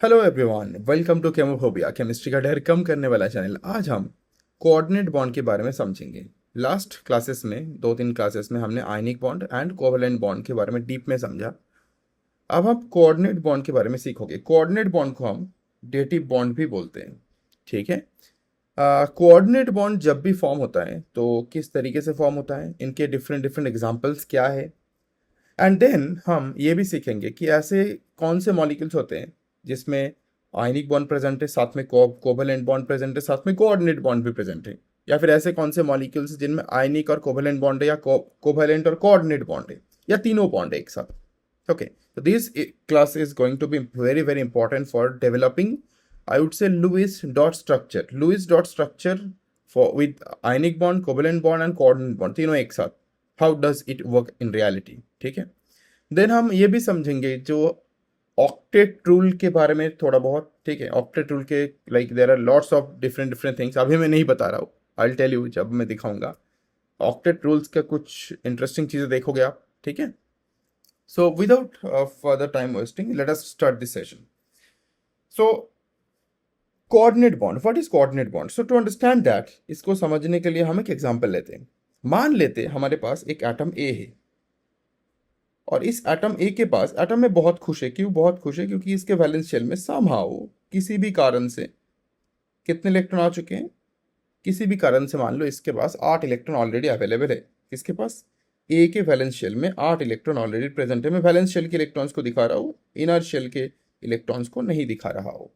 Hello everyone, welcome to Chemophobia, chemistry का डर कम करने वाला चैनल। आज हम कोऑर्डिनेट बॉन्ड के बारे में समझेंगे। लास्ट क्लासेस में, 2-3 क्लासेस में हमने ionic bond and covalent bond के बारे में डीप में समझा। अब हम कोऑर्डिनेट बॉन्ड के बारे में सीखोगे। कोऑर्डिनेट बॉन्ड को हम डेटिव बॉन्ड भी बोलते हैं, ठीक है। कोऑर्डिनेट बॉन्ड जब भी फॉर्म होता है तो किस तरीके से फॉर्म होता है, इनके डिफरेंट डिफरेंट एग्जाम्पल्स क्या है, एंड देन हम ये भी सीखेंगे कि ऐसे कौन से मॉलिक्यूल्स होते हैं जिसमें आयनिक बॉन्ड प्रेजेंट है, साथ में कोवलेंट बॉन्ड प्रेजेंट है, साथ में कोऑर्डिनेट बॉन्ड भी प्रेजेंट है। या फिर ऐसे कौन से मॉलिक्यूल्स जिनमें आयनिक और कोवलेंट बॉन्ड है, या कोवलेंट और कोऑर्डिनेट बॉन्ड है, या तीनों बॉन्ड है एक साथ। ओके, तो this class is going to be very very important for developing, I would say, Lewis dot structure. Lewis dot structure for with ionic bond, covalent bond and coordinate bond, तीनों एक साथ, how does it work in reality, ठीक है। Then हम ये भी समझेंगे जो ऑक्टेट रूल के बारे में थोड़ा बहुत, ठीक है। ऑक्टेट रूल के like there are lots of different different things, अभी मैं नहीं बता रहा हूँ, आई विल टेल यू जब मैं दिखाऊंगा। ऑक्टेट रूल्स का कुछ इंटरेस्टिंग चीज़ें देखोगे आप, ठीक है। So without further time wasting, let us start this session. So coordinate bond, what is coordinate bond? So to understand that, इसको समझने के लिए हम एक एग्जांपल लेते हैं। मान लेते हमारे पास एक एटम ए है, और इस एटम ए के पास, एटम में बहुत खुश है। क्यों बहुत खुश है? क्योंकि इसके वैलेंस शेल में समहाउ, किसी भी कारण से, कितने इलेक्ट्रॉन आ चुके हैं? किसी भी कारण से मान लो इसके पास 8 इलेक्ट्रॉन ऑलरेडी अवेलेबल है। किसके पास? ए के वैलेंस शेल में 8 इलेक्ट्रॉन ऑलरेडी प्रेजेंट है। मैं वैलेंस शेल के इलेक्ट्रॉन्स को दिखा रहा हूँ, इनर शेल के इलेक्ट्रॉन्स को नहीं दिखा रहा हूँ,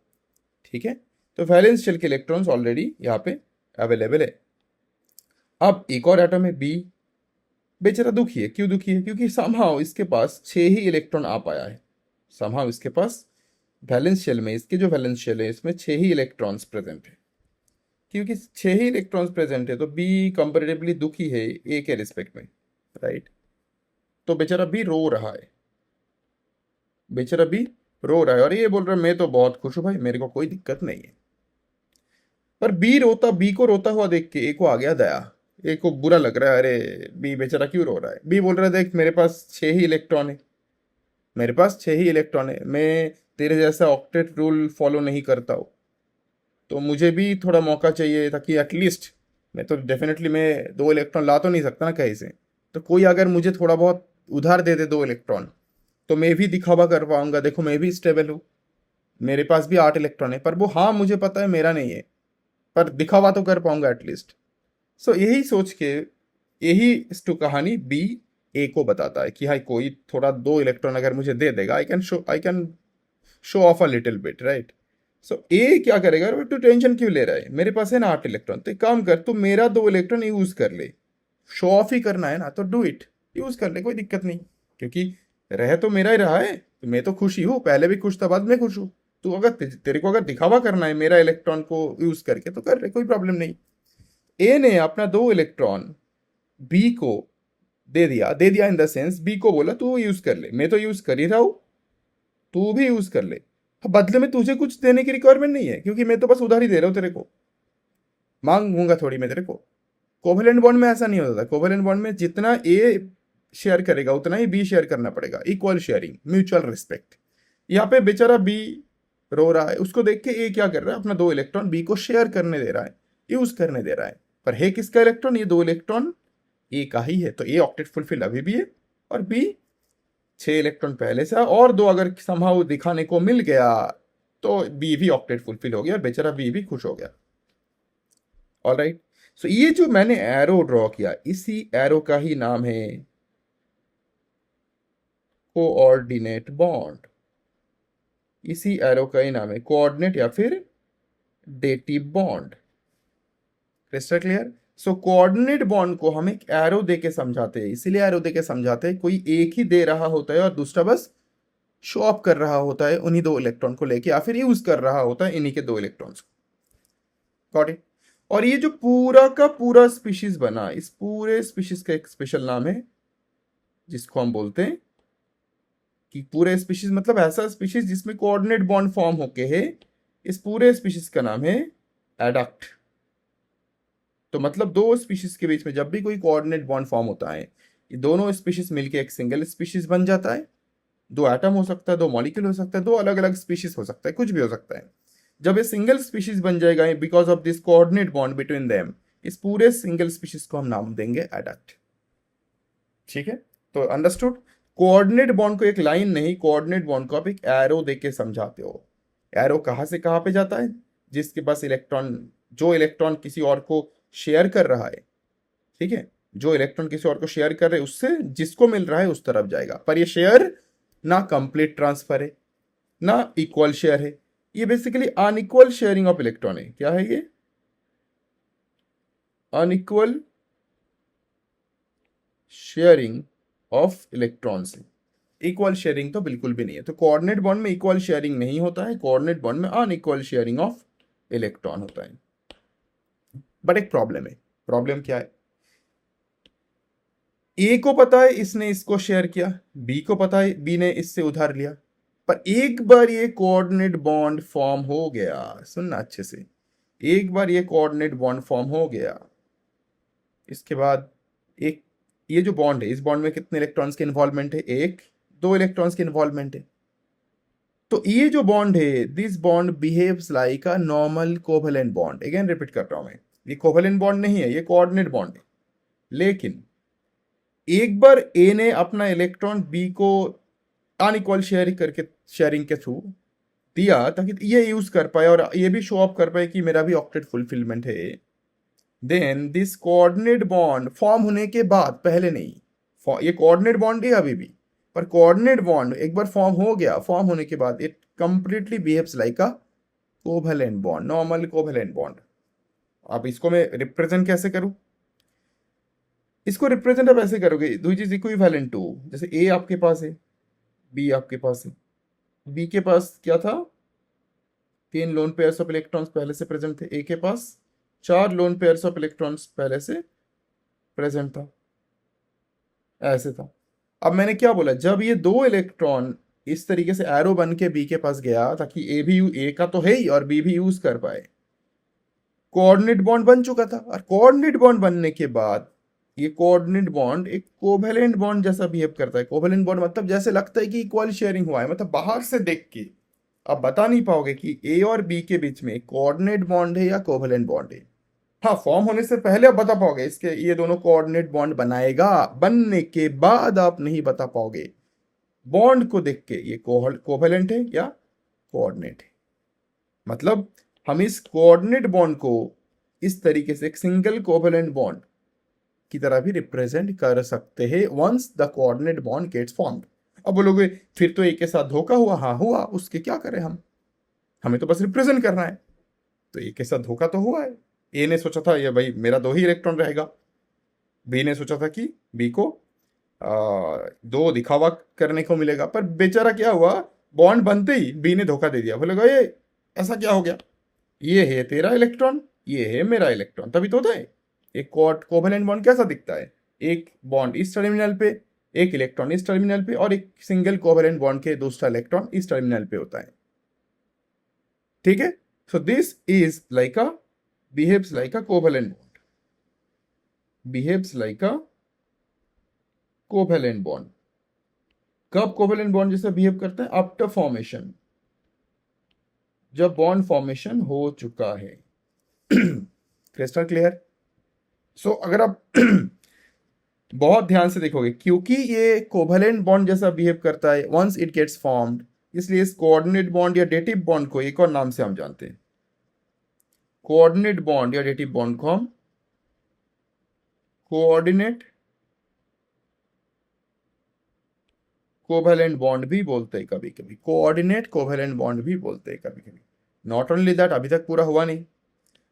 ठीक है। तो वैलेंस शेल के इलेक्ट्रॉन्स ऑलरेडी यहाँ पे अवेलेबल है। अब एक और एटम है बी, बेचारा दुखी है। क्यों दुखी है? क्योंकि समहाउ इसके पास 6 ही इलेक्ट्रॉन आ पाया है। समहाउ इसके पास वैलेंस शेल में, इसके जो वैलेंस शेल है इसमें 6 ही इलेक्ट्रॉन्स प्रेजेंट है। क्योंकि 6 ही इलेक्ट्रॉन्स प्रेजेंट है तो बी कंपेरेटिवली दुखी है ए के रिस्पेक्ट में, राइट। तो बेचारा बी रो रहा है, बेचारा बी रो रहा है, और ये बोल रहा है मैं तो बहुत खुश हूं भाई, मेरे को कोई दिक्कत नहीं है। पर बी को रोता हुआ देख के ए को आ गया दया। ए को बुरा लग रहा है, अरे बी बेचारा क्यों रो रहा है। बी बोल रहा है देख, मेरे पास 6 ही इलेक्ट्रॉन है, मेरे पास 6 ही इलेक्ट्रॉन है, मैं तेरे जैसा ऑक्टेट रूल फॉलो नहीं करता हूँ, तो मुझे भी थोड़ा मौका चाहिए ताकि एटलीस्ट, मैं तो डेफिनेटली मैं 2 इलेक्ट्रॉन ला तो नहीं सकता ना कहीं से, तो कोई अगर मुझे थोड़ा बहुत उधार दे दे 2 इलेक्ट्रॉन, तो मैं भी दिखावा कर पाऊंगा, देखो मैं भी स्टेबल हूँ, मेरे पास भी 8 इलेक्ट्रॉन है। पर वो, हाँ मुझे पता है मेरा नहीं है, पर दिखावा तो कर पाऊंगा एटलीस्ट। सो यही सोच के, यही टू कहानी बी ए को बताता है कि हाँ, कोई थोड़ा 2 इलेक्ट्रॉन अगर मुझे दे देगा, I can show off a little bit, right. So uh क्या करेगा, तू टेंशन क्यों ले रहा है, मेरे पास है ना 8 इलेक्ट्रॉन, तो एक काम कर, तू मेरा 2 इलेक्ट्रॉन यूज कर ले, शो ऑफ ही करना है ना तो डू इट, यूज कर ले, कोई दिक्कत नहीं। क्योंकि रह तो मेरा ही रहा है, तो मैं तो खुश ही हूँ, पहले भी खुश था, बाद में खुश हूँ। तू अगर तेरे को अगर दिखावा करना है मेरा इलेक्ट्रॉन को यूज करके, तो कर ले, कोई प्रॉब्लम नहीं। ए ने अपना 2 इलेक्ट्रॉन बी को दे दिया इन द सेंस, बी को बोला तू यूज कर ले, मैं तो यूज कर ही रहा हूँ, तू भी यूज कर ले। अब बदले में तुझे कुछ देने की रिक्वायरमेंट नहीं है, क्योंकि मैं तो बस उधार ही दे रहा हूँ तेरे को, मांगूंगा थोड़ी मैं तेरे को। कोवेलेंट बॉन्ड में ऐसा नहीं होता था। कोवेलेंट बॉन्ड में जितना ए शेयर करेगा उतना ही बी शेयर करना पड़ेगा, इक्वल शेयरिंग, म्यूचुअल रिस्पेक्ट। यहाँ पे बेचारा बी रो रहा है, उसको देख के ए क्या कर रहा है, अपना 2 इलेक्ट्रॉन बी को शेयर करने दे रहा है, यूज करने दे रहा है। पर है किसका इलेक्ट्रॉन? ये 2 इलेक्ट्रॉन ए का ही है, तो ए ऑक्टेट फुलफिल अभी भी है, और बी 6 इलेक्ट्रॉन पहले से, और 2 अगर समहाउ दिखाने को मिल गया तो बी भी ऑक्टेट फुलफिल हो गया, और बेचारा बी भी खुश हो गया। ऑलराइट, सो ये जो मैंने एरो ड्रॉ किया, इसी एरो का ही नाम है कोऑर्डिनेट बॉन्ड। इसी एरो का ही नाम है कोऑर्डिनेट या फिर dative bond. Crystal clear? So coordinate bond को हम एक एरो दे के समझाते हैं, इसीलिए एरो दे के समझाते हैं, कोई एक ही दे रहा होता है और दूसरा बस शो ऑफ कर रहा होता है उन्हीं 2 इलेक्ट्रॉन को लेके, या फिर यूज कर रहा होता है इन्हीं के 2 इलेक्ट्रॉन्स को। Got it? और ये जो पूरा का पूरा स्पीशीज बना, इस पूरे स्पीशीज का एक स्पेशल नाम है, जिसको हम बोलते हैं कि पूरे स्पीशीज मतलब ऐसा स्पीशीज जिसमें कोऑर्डिनेट बॉन्ड फॉर्म होके है, इस पूरे स्पीशीज का नाम है एडक्ट। तो मतलब 2 स्पीशीज के बीच में जब भी कोई कोऑर्डिनेट बॉन्ड फॉर्म होता है, ये दोनों स्पीशीज मिलके एक सिंगल स्पीशीज बन जाता है, दो एटम हो सकता है, दो मॉलिक्यूल हो सकता है, दो अलग अलग स्पीशीज हो सकता है, कुछ भी हो सकता है। जब ये सिंगल स्पीशीज बन जाएगा because of this coordinate bond between them, इस पूरे सिंगल स्पीशीज को हम नाम देंगे एडक्ट। ठीक है, तो अंडरस्टूड। कोऑर्डिनेट बॉन्ड को एक लाइन नहीं, कोऑर्डिनेट बॉन्ड को आप एक एरो देके समझाते हो। एरो कहाँ से कहाँ पे जाता है? जिसके पास इलेक्ट्रॉन, जो इलेक्ट्रॉन किसी और को शेयर कर रहा है, ठीक है, जो इलेक्ट्रॉन किसी और को शेयर कर रहे हैं उससे जिसको मिल रहा है उस तरफ जाएगा। पर ये शेयर ना कंप्लीट ट्रांसफर है ना इक्वल शेयर है, ये basically unequal sharing of electron है। क्या है ये? अनइक्वल शेयरिंग ऑफ इलेक्ट्रॉन्स है। इक्वल शेयरिंग तो बिल्कुल भी नहीं है। तो कोऑर्डिनेट बॉन्ड में इक्वल शेयरिंग नहीं होता है, कोऑर्डिनेट बॉन्ड में अनइक्वल शेयरिंग ऑफ इलेक्ट्रॉन होता है। बट एक प्रॉब्लम है। प्रॉब्लम क्या है? ए को पता है इसने इसको शेयर किया, बी को पता है बी ने इससे उधार लिया, पर एक बार ये कोऑर्डिनेट बॉन्ड फॉर्म हो गया, सुनना अच्छे से, एक बार ये कोऑर्डिनेट बॉन्ड फॉर्म हो गया, इसके बाद एक, ये जो बॉन्ड है, इस बॉन्ड में कितने इलेक्ट्रॉन्स के इन्वॉल्वमेंट है? एक, दो इलेक्ट्रॉन्स के इन्वॉल्वमेंट है। तो ये जो बॉन्ड है, this bond behaves like a normal covalent bond. Again repeat कर रहा हूं मैं, ये कोवेलेंट बॉन्ड नहीं है, ये कोऑर्डिनेट बॉन्ड है। लेकिन एक बार ए ने अपना इलेक्ट्रॉन बी को अनइक्वल शेयरिंग के थ्रू दिया ताकि ये यूज कर पाए और ये भी शो ऑफ कर पाए कि मेरा भी ऑक्टेट फुलफिलमेंट है। Then this coordinate bond form होने के बाद, पहले नहीं, ये कोऑर्डिनेट बॉन्ड है अभी भी, पर कोऑर्डिनेट बॉन्ड एक बार फॉर्म हो गया, फॉर्म होने के बाद it completely behaves like a covalent bond, normal covalent bond. अब इसको मैं रिप्रेजेंट कैसे करूं? इसको रिप्रेजेंट आप ऐसे करोगे, दो चीज इक्विवेलेंट टू, जैसे ए आपके पास है, बी आपके पास है। बी के पास क्या था? 3 लोन पेयर्स ऑफ इलेक्ट्रॉन्स पहले से प्रेजेंट थे। ए के पास 4 लोन पेयर्स ऑफ इलेक्ट्रॉन्स पहले से प्रेजेंट था। ऐसे था। अब मैंने क्या बोला, जब ये दो इलेक्ट्रॉन इस तरीके से एरो बन के बी के पास गया ताकि ए का तो है ही और बी भी यूज कर पाए, कोऑर्डिनेट बॉन्ड बन चुका था। और कोऑर्डिनेट बॉन्ड बनने के बाद ये कोऑर्डिनेट बॉन्ड एक कोवेलेंट बॉन्ड जैसा बिहेव करता है। कोवेलेंट बॉन्ड मतलब जैसे लगता है कि इक्वल शेयरिंग हुआ है, मतलब बाहर से देख के आप बता नहीं पाओगे कि ए और बी के बीच में कोऑर्डिनेट बॉन्ड है या कोवेलेंट बॉन्ड है। हाँ, फॉर्म होने से पहले आप बता पाओगे इसके ये दोनों कोऑर्डिनेट बॉन्ड बनाएगा, बनने के बाद आप नहीं बता पाओगे। बॉन्ड को देख के ये कोवेलेंट है या कोऑर्डिनेट है। मतलब हम इस कोऑर्डिनेट बॉन्ड को इस तरीके से एक सिंगल कोवेलेंट बॉन्ड की तरह भी रिप्रेजेंट कर सकते हैं once the coordinate bond gets formed. अब बोलोगे फिर तो ए के साथ धोखा हुआ। हाँ हुआ, उसके क्या करें हम, हमें तो बस रिप्रेजेंट करना है। तो ए के साथ धोखा तो हुआ है। ए ने सोचा था ये भाई मेरा 2 ही इलेक्ट्रॉन रहेगा, बी ने सोचा था कि बी को 2 दिखावा करने को मिलेगा, पर बेचारा क्या हुआ, बॉन्ड बनते ही बी ने धोखा दे दिया। बोलेगा ये ऐसा क्या हो गया, ये है तेरा इलेक्ट्रॉन, ये है मेरा इलेक्ट्रॉन, तभी तो होता है। एक कोवेलेंट बॉन्ड कैसा दिखता है? एक बॉन्ड इस टर्मिनल पे, एक इलेक्ट्रॉन इस टर्मिनल पे और एक सिंगल कोवेलेंट बॉन्ड के दूसरा इलेक्ट्रॉन इस टर्मिनल पे होता है। ठीक है, सो this is like a behaves like a covalent bond, behaves like a covalent bond. कब कोवेलेंट बॉन्ड जैसा बिहेव करता है? आफ्टर फॉर्मेशन, जब बॉन्ड फॉर्मेशन हो चुका है। Crystal clear? सो अगर आप बहुत ध्यान से देखोगे, क्योंकि ये कोवेलेंट बॉन्ड जैसा बिहेव करता है वंस इट गेट्स फॉर्म्ड, इसलिए इस कोऑर्डिनेट बॉन्ड या डेटिव बॉन्ड को एक और नाम से हम जानते हैं। कोऑर्डिनेट बॉन्ड या डेटिव बॉन्ड को हम कोऑर्डिनेट कोवेलेंट बॉन्ड भी बोलते हैं कभी कभी, कोऑर्डिनेट कोवेलेंट बॉन्ड भी बोलते हैं कभी कभी। नॉट ओनली दैट, अभी तक पूरा हुआ नहीं।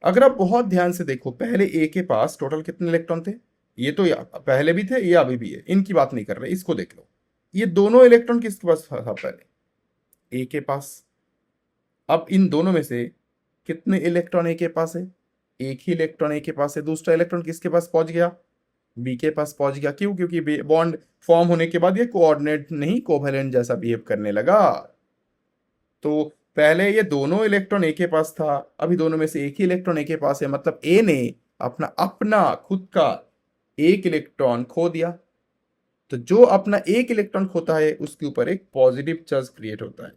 अगर आप बहुत ध्यान से देखो, पहले ए के पास टोटल कितने इलेक्ट्रॉन थे? ये तो पहले भी थे, ये अभी भी है, इनकी बात नहीं कर रहे, इसको देख लो। ये दोनों इलेक्ट्रॉन किसके पास था पहले? ए के पास। अब इन दोनों में से कितने इलेक्ट्रॉन ए के पास है? एक ही इलेक्ट्रॉन ए के पास है। दूसरा इलेक्ट्रॉन किसके पास पहुंच गया? बी के पास पहुंच गया। क्यों? क्योंकि बॉन्ड फॉर्म होने के बाद ये कोऑर्डिनेट नहीं कोवेलेंट जैसा बिहेव करने लगा। तो पहले ये दोनों इलेक्ट्रॉन ए के पास था, अभी दोनों में से एक ही इलेक्ट्रॉन ए के पास है, मतलब ए ने अपना अपना खुद का एक इलेक्ट्रॉन खो दिया। तो जो अपना एक इलेक्ट्रॉन खोता है उसके ऊपर एक पॉजिटिव चार्ज क्रिएट होता है।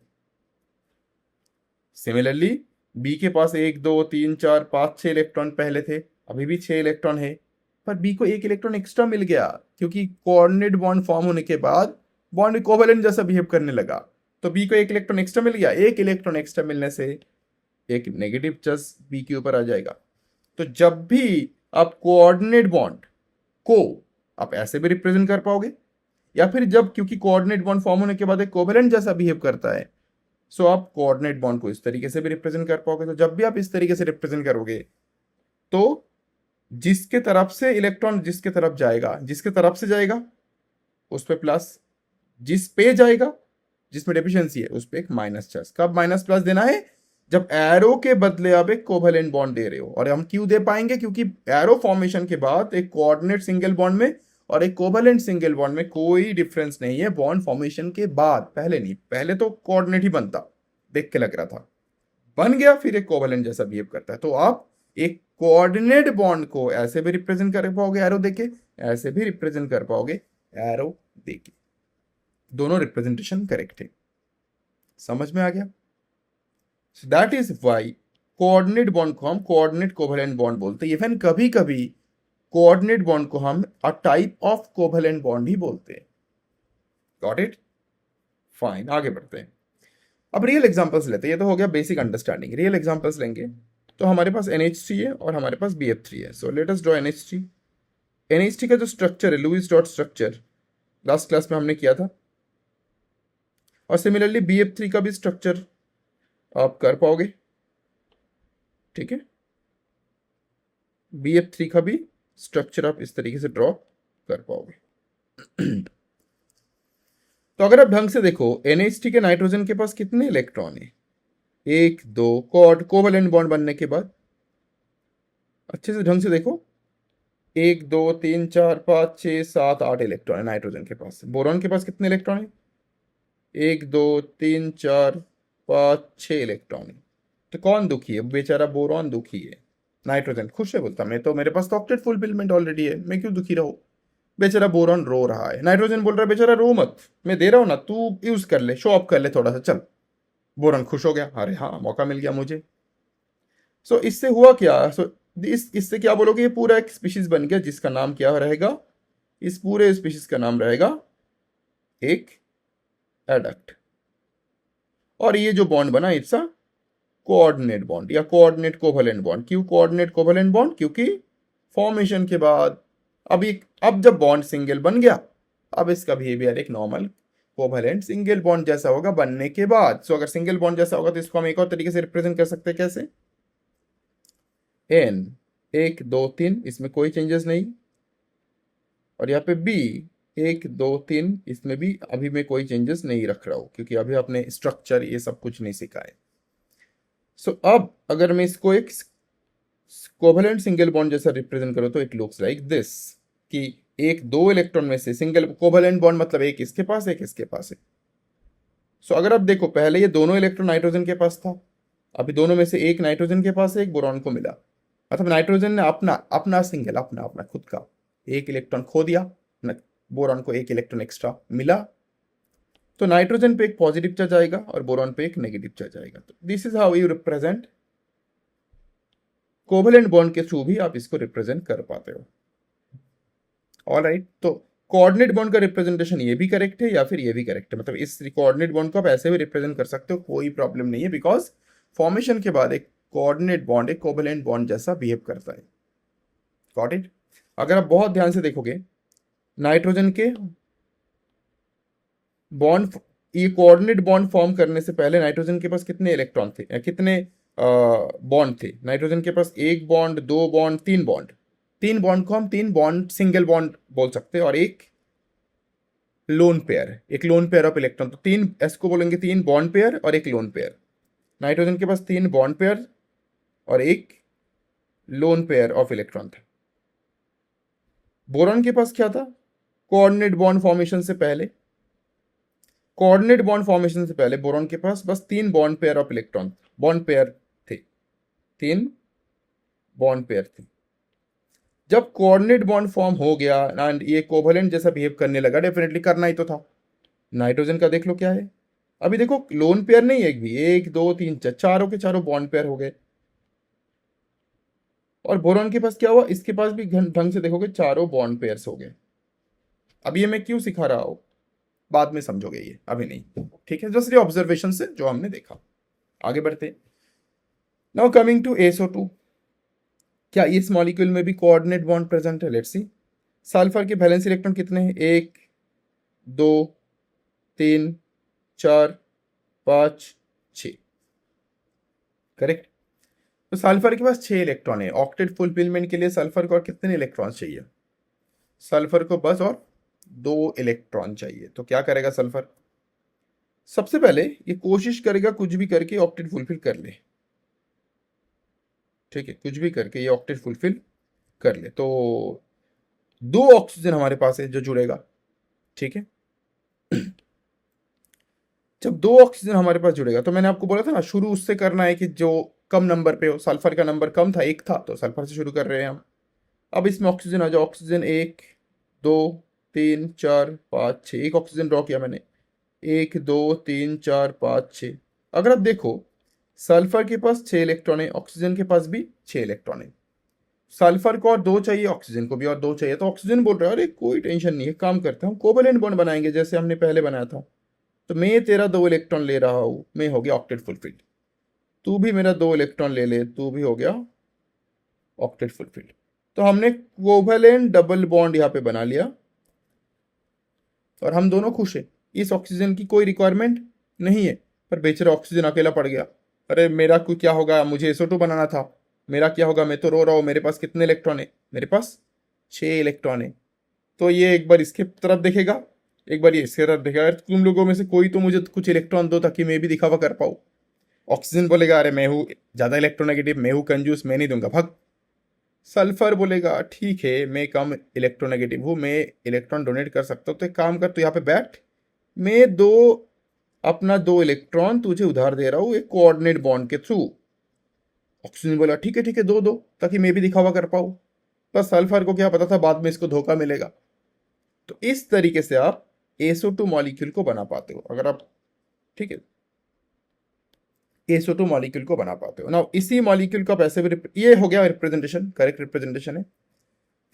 सिमिलरली बी के पास 1 2 3 4 5 6 इलेक्ट्रॉन पहले थे, अभी भी 6 इलेक्ट्रॉन है, पर बी को एक इलेक्ट्रॉन एक्स्ट्रा मिल गया क्योंकि कोऑर्डिनेट बॉन्ड फॉर्म होने के बाद बॉन्ड कोवेलेंट जैसा बिहेव करने लगा। तो बी को एक इलेक्ट्रॉन एक्स्ट्रा मिल गया, एक इलेक्ट्रॉन एक्स्ट्रा मिलने से एक नेगेटिव चार्ज बी के ऊपर आ जाएगा। तो जब भी आप कोऑर्डिनेट बॉन्ड को आप ऐसे भी रिप्रेजेंट कर पाओगे, या फिर जब क्योंकि कोऑर्डिनेट बॉन्ड फॉर्म होने के बाद एक कोवेलेंट जैसा बिहेव करता है, सो आप कोऑर्डिनेट बॉन्ड को इस तरीके से भी रिप्रेजेंट कर पाओगे। तो जब भी आप इस तरीके से रिप्रेजेंट करोगे तो जिसके तरफ से इलेक्ट्रॉन जिसके तरफ जाएगा, जिसके तरफ से जाएगा उस पे प्लस, जिस पे जाएगा जिसमें डेफिशिएंसी है उस पे एक माइनस चार्ज। कब माइनस प्लस देना है? जब एरो के बदले आप एक कोवेलेंट बॉन्ड दे रहे हो। और हम क्यों दे पाएंगे? क्योंकि एरो फॉर्मेशन के बाद एक कोऑर्डिनेट सिंगल बॉन्ड में और एक कोवेलेंट सिंगल बॉन्ड में कोई डिफरेंस नहीं है बॉन्ड फॉर्मेशन के बाद, पहले नहीं। पहले तो कोऑर्डिनेट ही बनता, देख के लग रहा था, बन गया फिर एक कोवेलेंट जैसा बिहेव करता है। तो आप एक कोऑर्डिनेट बॉन्ड को ऐसे भी रिप्रेजेंट कर पाओगे एरो देके, ऐसे भी रिप्रेजेंट कर पाओगे एरो देके। दोनों रिप्रेजेंटेशन करेक्ट है। समझ में आ गया? So that is why coordinate bond को हम कोऑर्डिनेट कोवेलेंट बॉन्ड बोलते हैं। इवन कभी कभी कोऑर्डिनेट बॉन्ड को हम a type of covalent bond ही बोलते हैं। Got it? फाइन, आगे बढ़ते हैं। अब रियल एग्जांपल्स लेते हैं। ये तो हो गया बेसिक अंडरस्टैंडिंग। रियल एग्जांपल्स लेंगे तो हमारे पास NH3 है और हमारे पास BF3 है। So let us draw NH3। NH3 का जो स्ट्रक्चर है, Lewis dot structure, last class में हमने किया था। और सिमिलरली BF3 का भी स्ट्रक्चर आप कर पाओगे, ठीक है। BF3 का भी स्ट्रक्चर आप इस तरीके से ड्रॉ कर पाओगे। तो अगर आप ढंग से देखो, NH3 के नाइट्रोजन के पास कितने इलेक्ट्रॉन है? 1 2 कोवेलेंट बॉन्ड बनने के बाद अच्छे से ढंग से देखो, 1 2 3 4 5 6 7 8 इलेक्ट्रॉन है नाइट्रोजन के पास। बोरॉन के पास कितने इलेक्ट्रॉन है? 1 2 3 4 5 6 इलेक्ट्रॉन है। तो कौन दुखी है? बेचारा बोरॉन दुखी है। नाइट्रोजन खुश है, बोलता मैं तो, मेरे पास तो ऑक्टेट फुलफिलमेंट ऑलरेडी है, मैं क्यों दुखी रहूं। बेचारा बोरॉन रो रहा है। नाइट्रोजन बोल रहा है बेचारा रो मत, मैं दे रहा हूं ना, तू यूज कर ले, शो ऑफ कर ले थोड़ा सा, चल। बोरॉन खुश हो गया, अरे हाँ मौका मिल गया मुझे। सो इससे हुआ क्या? इससे क्या बोलोगे? ये पूरा एक स्पीशीज बन गया जिसका नाम क्या रहेगा? इस पूरे स्पीशीज का नाम रहेगा एक एडक्ट। और ये जो बॉन्ड बना इट्स अ कोऑर्डिनेट बॉन्ड या कोऑर्डिनेट कोवेलेंट बॉन्ड। क्यों कोऑर्डिनेट कोवेलेंट बॉन्ड? क्योंकि फॉर्मेशन के बाद अब जब बॉन्ड सिंगल बन गया, अब इसका बिहेवियर एक नॉर्मल कोवेलेंट सिंगल बॉन्ड जैसा होगा बनने के बाद। सो अगर सिंगल बॉन्ड जैसा होगा तो इसको हम एक और तरीके से रिप्रेजेंट कर सकते हैं। कैसे? N 1 2 3, इसमें कोई चेंजेस नहीं। और यहाँ पे B 1 2 3, इसमें भी अभी मैं कोई चेंजेस नहीं रख रहा हूँ क्योंकि अभी आपने स्ट्रक्चर ये सब कुछ नहीं सीखा है। सो अब अगर मैं इसको एक कोवेलेंट सिंगल बॉन्ड जैसा रिप्रेजेंट करूँ तो इट लुक्स लाइक दिस, कि एक दो इलेक्ट्रॉन में से सिंगल कोवेलेंट बॉन्ड मतलब एक इसके पास एक इसके पास है। सो अगर आप देखो, पहले ये दोनों इलेक्ट्रॉन नाइट्रोजन के पास था, अभी दोनों में से एक नाइट्रोजन के पास है, एक बोरॉन को मिला। मतलब नाइट्रोजन ने अपना अपना सिंगल अपना खुद का एक इलेक्ट्रॉन खो दिया, बोरॉन को एक इलेक्ट्रॉन एक्स्ट्रा मिला। तो नाइट्रोजन पे एक पॉजिटिव चार्ज आएगा और बोरॉन पे एक नेगेटिव चार्ज आएगा। तो this is how you represent covalent bond के थ्रू भी आप इसको रिप्रेजेंट कर पाते हो। ऑलराइट, तो कोऑर्डिनेट बॉन्ड का रिप्रेजेंटेशन ये भी करेक्ट है या फिर ये भी करेक्ट है। मतलब इस कोऑर्डिनेट बॉन्ड को आप ऐसे भी रिप्रेजेंट कर सकते हो, कोई प्रॉब्लम नहीं है, बिकॉज फॉर्मेशन के बाद एक कोऑर्डिनेट बॉन्ड एक कोवेलेंट बॉन्ड जैसा बिहेव करता है। Got it? अगर आप बहुत ध्यान से देखोगे, नाइट्रोजन के बॉन्ड, ये कोऑर्डिनेट बॉन्ड फॉर्म करने से पहले नाइट्रोजन के पास कितने इलेक्ट्रॉन थे या कितने बॉन्ड थे? नाइट्रोजन के पास 1 बॉन्ड 2 बॉन्ड 3 बॉन्ड। 3 बॉन्ड को हम 3 बॉन्ड सिंगल बॉन्ड बोल सकते हैं और एक लोन पेयर, एक लोन पेयर ऑफ इलेक्ट्रॉन। तो 3 इसको बोलेंगे 3 बॉन्ड पेयर और एक लोन पेयर। नाइट्रोजन के पास 3 बॉन्ड पेयर और एक लोन पेयर ऑफ इलेक्ट्रॉन था। बोरॉन के पास क्या था? कोऑर्डिनेट बॉन्ड फॉर्मेशन से पहले, कोऑर्डिनेट बॉन्ड फॉर्मेशन से पहले बोरॉन के पास बस 3 bond pair of electron, bond pair थे, 3 बॉन्ड पेयर थे। जब कोऑर्डिनेट बॉन्ड फॉर्म हो गया एंड ये कोवलेंट जैसा बिहेव करने लगा, डेफिनेटली करना ही तो था। नाइट्रोजन का देख लो क्या है, अभी देखो लोन पेयर नहीं है एक भी, एक दो तीन चार, चारों के चारों बॉन्ड पेयर हो गए। और बोरॉन के पास क्या हुआ, इसके पास भी ढंग से देखोगे चारों बॉन्ड पेयर्स हो गए। अब ये मैं क्यों सिखा रहा हूं, बाद में समझोगे, ये अभी नहीं, ठीक है, जस्ट ये ऑब्जर्वेशन से जो हमने देखा। आगे बढ़ते। नाउ कमिंग टू SO2, क्या इस मॉलिक्यूल में भी कोऑर्डिनेट बॉन्ड प्रेजेंट है? Let's see. सल्फर के वैलेंस इलेक्ट्रॉन कितने हैं? 1 2 3 4 5 6, करेक्ट। तो सल्फर के पास 6 इलेक्ट्रॉन है। ऑक्टेट फुलफिलमेंट के लिए सल्फर को और कितने इलेक्ट्रॉन चाहिए? सल्फर को बस और 2 इलेक्ट्रॉन चाहिए। तो क्या करेगा सल्फर? सबसे पहले ये कोशिश करेगा कुछ भी करके ऑक्टेट फुलफिल कर ले, ठीक है, कुछ भी करके ये ऑक्टेट फुलफिल कर ले। तो 2 ऑक्सीजन हमारे पास है जो जुड़ेगा, ठीक है। जब 2 ऑक्सीजन हमारे पास जुड़ेगा, तो मैंने आपको बोला था ना शुरू उससे करना है कि जो कम नंबर पे हो। सल्फर का नंबर कम था, 1 था, तो सल्फर से शुरू कर रहे हैं हम। अब इसमें ऑक्सीजन आ जाओ, ऑक्सीजन 1 2 3 4 5 6, एक ऑक्सीजन ड्रॉ किया मैंने, 1 2 3 4 5 6। अगर आप देखो सल्फर के पास 6 इलेक्ट्रॉन है, ऑक्सीजन के पास भी 6 इलेक्ट्रॉन है। सल्फर को और 2 चाहिए, ऑक्सीजन को भी और 2 चाहिए। तो ऑक्सीजन बोल रहा है अरे कोई टेंशन नहीं है, काम करते हैं हम कोवैलेंट बॉन्ड बनाएंगे जैसे हमने पहले बनाया था। तो मैं तेरा 2 इलेक्ट्रॉन ले रहा हूँ, मैं हो गया ऑक्टेट फुलफिल्ड। तू भी मेरा 2 इलेक्ट्रॉन ले ले, तू भी हो गया ऑक्टेट फुलफिल्ड। तो हमने कोवैलेंट डबल बॉन्ड यहाँ पे बना लिया और हम दोनों खुश हैं। इस ऑक्सीजन की कोई रिक्वायरमेंट नहीं है, पर बेचारा ऑक्सीजन अकेला पड़ गया। अरे मेरा कोई क्या होगा, मुझे SO2 बनाना था, मेरा क्या होगा, मैं तो रो रहा हूँ। मेरे पास कितने इलेक्ट्रॉन है? मेरे पास 6 इलेक्ट्रॉन है। तो ये एक बार इसके तरफ देखेगा, एक बार ये इसके तरफ देखेगा। अरे तुम लोगों में से कोई तो मुझे कुछ इलेक्ट्रॉन दो ताकि मैं भी दिखावा कर पाऊँ। ऑक्सीजन बोलेगा अरे मैं हूँ ज़्यादा इलेक्ट्रोनेगेटिव, मैं हूँ कंजूस, मैं नहीं दूंगा, भाग। सल्फर बोलेगा ठीक है मैं कम इलेक्ट्रोनेगेटिव हूँ, मैं इलेक्ट्रॉन डोनेट कर सकता हूँ, तो एक काम कर, तो यहाँ पे बैठ, मैं अपना 2 इलेक्ट्रॉन तुझे उधार दे रहा हूँ एक कोऑर्डिनेट बॉन्ड के थ्रू। ऑक्सीजन बोला ठीक है दो दो, ताकि मैं भी दिखावा कर पाऊँ। पर सल्फर को क्या पता था बाद में इसको धोखा मिलेगा। तो इस तरीके से आप SO2 मॉलिक्यूल को बना पाते हो, अगर आप, ठीक है, SO2 मॉलिक्यूल को बना पाते हो ना। इसी मॉलिक्यूल का ऐसे भी ये हो गया रिप्रेजेंटेशन, करेक्ट रिप्रेजेंटेशन है।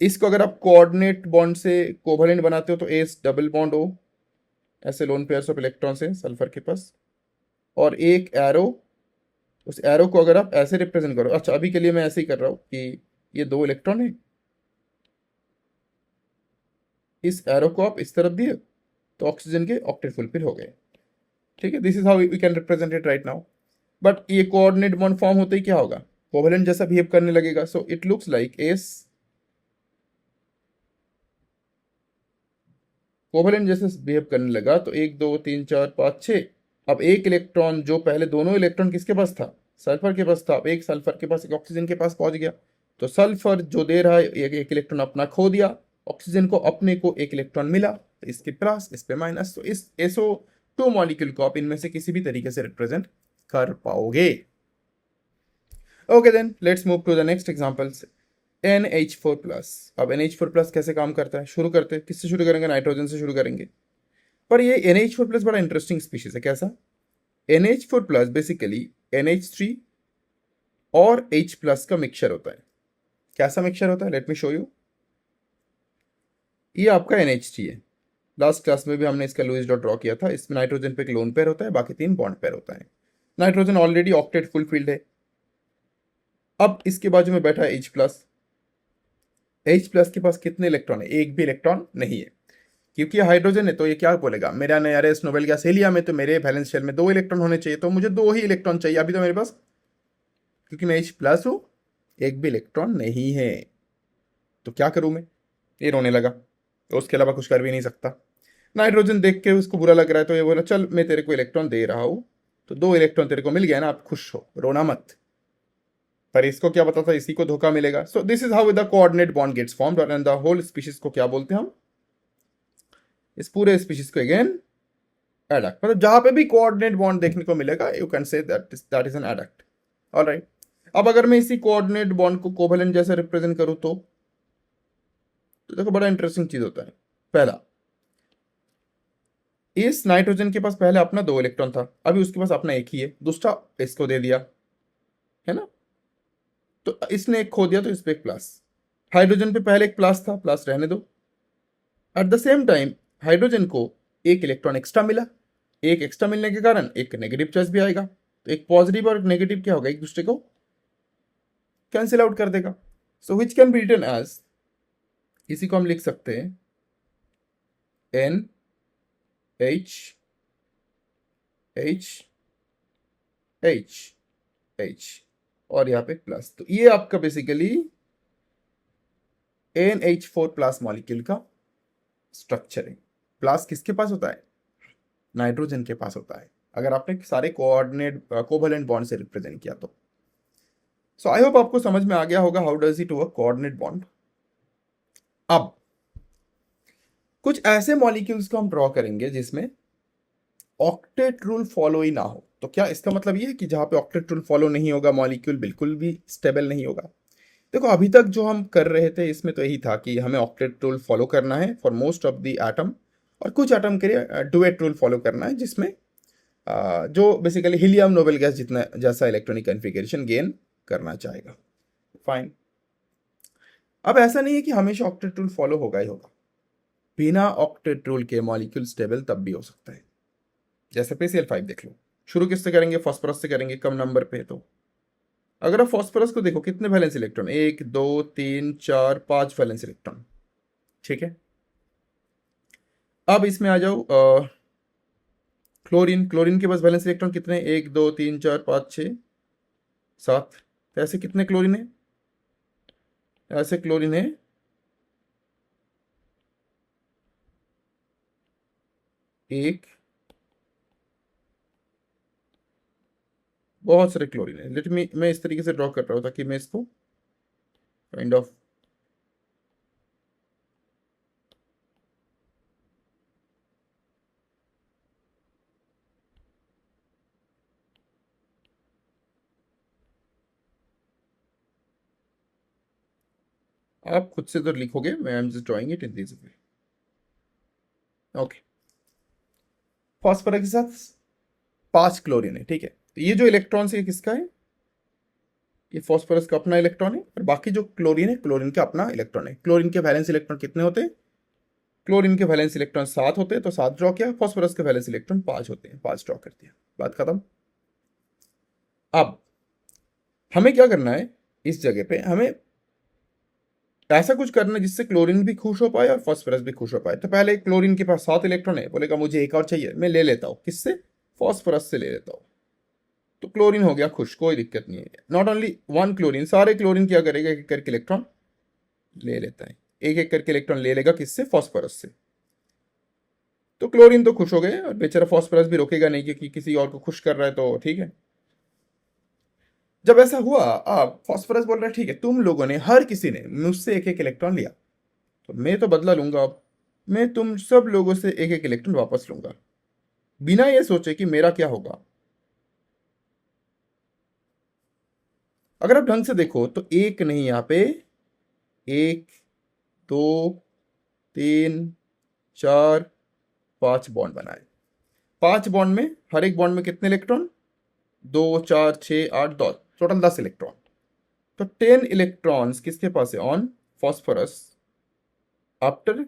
इसको अगर आप कोऑर्डिनेट बॉन्ड से कोवैलेंट बनाते हो तो S डबल बॉन्ड O, ऐसे लोन पेयर्स ऑफ इलेक्ट्रॉन से सल्फर के पास, और एक एरो, उस एरो को अगर आप ऐसे रिप्रेजेंट करो, अच्छा अभी के लिए मैं ऐसे ही कर रहा हूँ कि ये 2 इलेक्ट्रॉन है, इस एरो को आप इस तरफ दिए तो ऑक्सीजन के ऑक्टेट फुलफिल हो गए, ठीक है। This is how we can represent it right now. But ये कोऑर्डिनेट बॉन्ड फॉर्म होते ही क्या होगा, कोवैलेंट जैसा बिहेव करने लगेगा। So it looks like as, covalent जैसे बिहेव करने लगा तो 1 2 3 4 5 6। अब एक इलेक्ट्रॉन, जो पहले दोनों इलेक्ट्रॉन किसके पास था, सल्फर के पास था, अब एक सल्फर के पास एक ऑक्सीजन के पास पहुंच गया। तो सल्फर जो दे रहा है एक इलेक्ट्रॉन अपना खो दिया, ऑक्सीजन को अपने को एक इलेक्ट्रॉन मिला, तो इसके प्लस इस पे माइनस। तो इस SO2 मॉलिक्यूल को आप इनमें से किसी भी तरीके से रिप्रेजेंट कर पाओगे। Okay then let's move to the next examples. NH4 plus. अब NH4 प्लस कैसे काम करता है, शुरू करते हैं, किससे शुरू करेंगे, नाइट्रोजन से शुरू करेंगे। पर ये NH4 प्लस बड़ा इंटरेस्टिंग स्पीशीज है। कैसा? NH4 प्लस बेसिकली NH3 और H प्लस का मिक्सचर होता है। कैसा मिक्सचर होता है, लेट मी शो यू। ये आपका NH3 है। लास्ट क्लास में भी हमने इसका लुईस डॉट ड्रॉ किया था। इसमें नाइट्रोजन पे एक लोन पेयर होता है, बाकी 3 बॉन्ड पेयर होता है। नाइट्रोजन ऑलरेडी ऑक्टेट फुलफिल्ड है। अब इसके बाजू में बैठा है H प्लस। H प्लस के पास कितने इलेक्ट्रॉन है? एक भी इलेक्ट्रॉन नहीं है, क्योंकि हाइड्रोजन है। तो ये क्या बोलेगा, मेरा नियरेस्ट नोबेल गैस हीलियम है, तो मेरे वैलेंस शेल में 2 इलेक्ट्रॉन होने चाहिए, तो मुझे 2 ही इलेक्ट्रॉन चाहिए। अभी तो मेरे पास, क्योंकि मैं H प्लस हूँ, एक भी इलेक्ट्रॉन नहीं है, तो क्या करूँ मैं? ये रोने लगा, तो उसके अलावा कुछ कर भी नहीं सकता। नाइट्रोजन देख के उसको बुरा लग रहा है, तो ये बोला चल मैं तेरे को इलेक्ट्रॉन दे रहा हूँ, तो 2 इलेक्ट्रॉन तेरे को मिल गया ना, आप खुश हो, रोना मत। पर इसको क्या पता था इसी को धोखा मिलेगा। So this is how the coordinate bond gets formed, and the whole species को क्या बोलते हैं हम, इस पूरे स्पीशीज को अगेन एडक्ट। मतलब जहां पे भी कोऑर्डिनेट बॉन्ड देखने को मिलेगा, you can say that is an adduct. Alright, अब अगर मैं इसी कोऑर्डिनेट बॉन्ड को कोवैलेंट जैसे रिप्रेजेंट करूं, तो तो देखो बड़ा इंटरेस्टिंग चीज होता है। पहला, इस नाइट्रोजन के पास पहले अपना 2 इलेक्ट्रॉन था, अभी उसके पास अपना एक ही है, दूसरा इसको दे दिया, है ना। तो इसने एक खो दिया तो इस पे एक प्लस। हाइड्रोजन पे पहले एक प्लस था, प्लस रहने दो। At the same time hydrogen को एक इलेक्ट्रॉन एक्स्ट्रा मिला, एक एक्स्ट्रा मिलने के कारण एक नेगेटिव चार्ज भी आएगा, तो एक पॉजिटिव और एक नेगेटिव क्या होगा, एक दूसरे को कैंसिल आउट कर देगा। So which can be written as, इसी को हम लिख सकते हैं N H H H H और यहाँ पे प्लस। तो ये आपका बेसिकली NH4 प्लस मॉलिक्यूल का स्ट्रक्चर है। प्लस किसके पास होता है, नाइट्रोजन के पास होता है, अगर आपने सारे कोऑर्डिनेट कोवैलेंट बॉन्ड से रिप्रेजेंट किया तो। सो आई होप आपको समझ में आ गया होगा how does it work coordinate bond. अब कुछ ऐसे मॉलिक्यूल्स को हम ड्रॉ करेंगे जिसमें ऑक्टेट रूल फॉलो ही ना हो। तो क्या इसका मतलब ये है कि जहां पे ऑक्टेट रूल फॉलो नहीं होगा मॉलिक्यूल बिल्कुल भी स्टेबल नहीं होगा? देखो अभी तक जो हम कर रहे थे इसमें तो यही था कि हमें ऑक्टेट रूल फॉलो करना है for most of the atom, और कुछ एटम के लिए डुएट रूल फॉलो करना है, जिसमें जो बेसिकली हीलियम नोबेल गैस जितना जैसा इलेक्ट्रॉनिक कॉन्फ़िगरेशन गेन करना चाहेगा। फाइन। अब ऐसा नहीं है कि हमेशा ऑक्टेट रूल फॉलो होगा ही होगा, बिना ऑक्टेट रूल के मॉलिक्यूल स्टेबल तब भी हो सकता है। जैसे PCl5 देख लो, शुरू किससे करेंगे, फॉस्फोरस से करेंगे कम नंबर पे। तो अगर आप फॉस्फोरस को देखो कितने वैलेंस इलेक्ट्रॉन, 1 2 3 4 5 वैलेंस इलेक्ट्रॉन, ठीक है। अब इसमें आ जाओ क्लोरीन। क्लोरीन के पास वैलेंस इलेक्ट्रॉन कितने, 1 2 3 4 5 6 7। तो ऐसे कितने क्लोरीन है, ऐसे क्लोरीन है 1, बहुत सारे क्लोरीन है। लेट मी, मैं इस तरीके से ड्रॉ कर रहा हूँ ताकि मैं इसको काइंड ऑफ आप खुद से तो लिखोगे, मैं I am just drawing it in this way. Okay, phosphorus के साथ 5 क्लोरीन है, ठीक है। तो ये जो इलेक्ट्रॉन है किसका है, ये फॉस्फोरस का अपना इलेक्ट्रॉन है, और बाकी जो क्लोरीन है क्लोरीन का अपना इलेक्ट्रॉन है। क्लोरीन के वैलेंस इलेक्ट्रॉन कितने होते हैं, क्लोरीन के वैलेंस इलेक्ट्रॉन 7 होते हैं, तो 7 ड्रॉ किया। फॉस्फोरस के वैलेंस इलेक्ट्रॉन 5 होते हैं, 5 ड्रॉ कर दिया, बात खत्म। अब हमें क्या करना है, इस जगह पे हमें ऐसा कुछ करना है जिससे क्लोरीन भी खुश हो पाए और फॉस्फोरस भी खुश हो पाए। तो पहले क्लोरीन के पास 7 इलेक्ट्रॉन है, बोलेगा मुझे एक और चाहिए, मैं ले लेता हूं, किससे, फॉस्फोरस से ले लेता हूं। तो क्लोरीन हो गया खुश, कोई दिक्कत नहीं है। नॉट ओनली वन क्लोरीन, सारे क्लोरीन क्या करेगा, एक एक करके इलेक्ट्रॉन ले लेता है, एक एक करके इलेक्ट्रॉन ले लेगा, किससे, फॉस्फोरस से। तो क्लोरीन तो खुश हो गए, और बेचारा फॉस्फोरस भी रोकेगा नहीं क्योंकि किसी और को खुश कर रहा है, तो ठीक है। जब ऐसा हुआ, अब फॉस्फोरस बोल रहा है ठीक है, तुम लोगों ने, हर किसी ने मुझसे एक एक इलेक्ट्रॉन लिया, तो मैं तो बदला लूंगा। अब मैं तुम सब लोगों से एक एक इलेक्ट्रॉन वापस लूंगा, बिना ये सोचे कि मेरा क्या होगा। अगर आप ढंग से देखो तो एक नहीं, यहाँ पे 1 2 3 4 5 बॉन्ड बनाए। 5 बॉन्ड में, हर एक बॉन्ड में कितने इलेक्ट्रॉन, 2 4 6 8 2, टोटल 10 इलेक्ट्रॉन। तो 10 इलेक्ट्रॉन्स किसके पास है, on phosphorus, after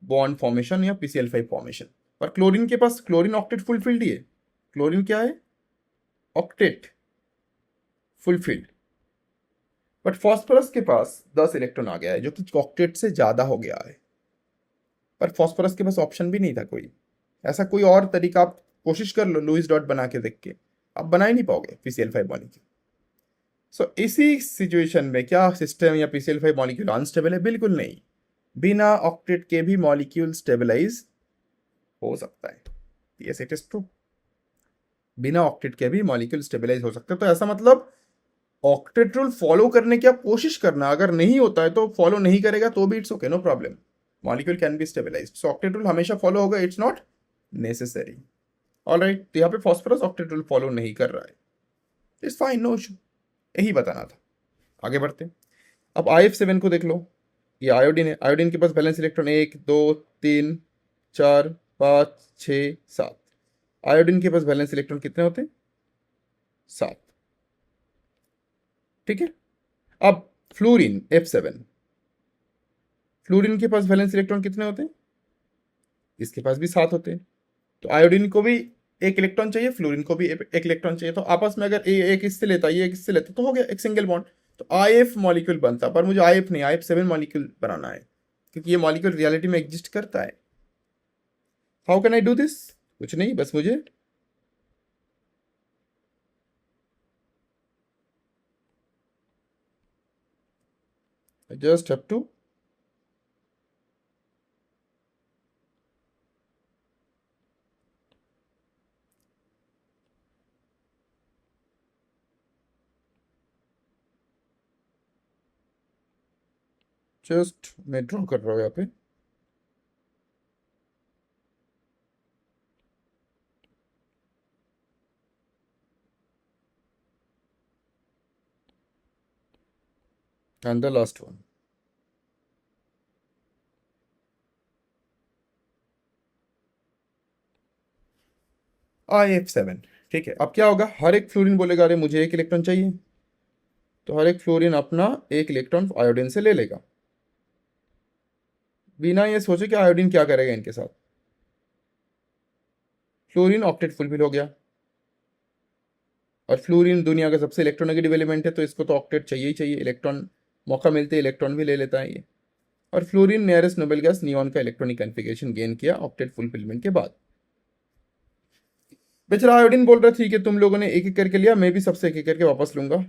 bond formation या PCl5 फॉर्मेशन। और क्लोरीन के पास, क्लोरीन ऑक्टेट फुलफिल्ड ही है। क्लोरीन क्या है, ऑक्टेट फुलफिल्ड। बट फॉस्फोरस के पास 10 इलेक्ट्रॉन आ गया है, जो कि ऑक्टेट से ज्यादा हो गया है। पर फॉस्फोरस के पास ऑप्शन भी नहीं था कोई, ऐसा कोई और तरीका आप कोशिश कर लो लुईस डॉट बना के देख के, आप बना ही नहीं पाओगे PCl5 मॉलिक्यूल। सो इसी सिचुएशन में क्या सिस्टम या PCl5 मॉलिक्यूल अनस्टेबल है, बिल्कुल नहीं। बिना ऑक्टेट के भी मॉलिक्यूल स्टेबलाइज हो सकता है, यस इट इज ट्रू। बिना ऑक्टेट के भी मॉलिक्यूल स्टेबलाइज हो सकता है। तो ऐसा मतलब ऑक्टेट रूल फॉलो करने की आप कोशिश करना, अगर नहीं होता है तो फॉलो नहीं करेगा तो भी it's okay, no problem, molecule can be stabilised. So octet rule हमेशा फॉलो होगा, इट्स नॉट नेसेसरी। ऑलराइट, तो यहाँ पे फॉस्फोरस ऑक्टेट रूल फॉलो नहीं कर रहा है, इट्स फाइन, नो इशू, यही बताना था। आगे बढ़ते, अब IF7 को देख लो। ये आयोडीन है, आयोडीन के पास वैलेंस इलेक्ट्रॉन 1 2 3 4 5 6 7। आयोडीन के पास वैलेंस इलेक्ट्रॉन कितने होते हैं? 7। ठीक है। अब फ्लोरीन F7, फ्लोरीन के पास वैलेंस इलेक्ट्रॉन कितने होते हैं? इसके पास भी 7 होते हैं। तो आयोडीन को भी एक इलेक्ट्रॉन चाहिए, फ्लोरीन को भी एक इलेक्ट्रॉन चाहिए। तो आपस में अगर एक इससे लेता ये एक इससे लेता तो हो गया एक सिंगल बॉन्ड। तो IF मॉलिक्यूल बनता, पर मुझे IF नहीं, IF7 मॉलिक्यूल बनाना है, क्योंकि ये मॉलिक्यूल रियलिटी में एग्जिस्ट करता है। How can I do this? कुछ नहीं, बस मुझे I just have to just मैं ड्रॉ कर रहा हूँ यहाँ पे। And the last one, IF7। ठीक है, अब क्या होगा, हर एक फ्लोरीन बोलेगा अरे मुझे एक इलेक्ट्रॉन चाहिए, तो हर एक फ्लोरीन अपना एक इलेक्ट्रॉन आयोडीन से ले लेगा, बिना ये सोचे कि आयोडीन क्या करेगा इनके साथ। फ्लोरीन ऑक्टेट फुलफिल हो गया, और फ्लोरीन दुनिया का सबसे इलेक्ट्रोनेगेटिव एलिमेंट है, तो इसको तो ऑक्टेट चाहिए ही चाहिए, इलेक्ट्रॉन मौका मिलते इलेक्ट्रॉन भी ले लेता है ये। और fluorine nearest noble gas neon का इलेक्ट्रॉनिक कन्फिगरेशन गेन किया ऑक्टेट फुलफिलमेंट के बाद। बेचारा आयोडीन बोल रहा ठीक है तुम लोगों ने एक एक करके लिया, मैं भी सबसे एक एक करके वापस लूंगा।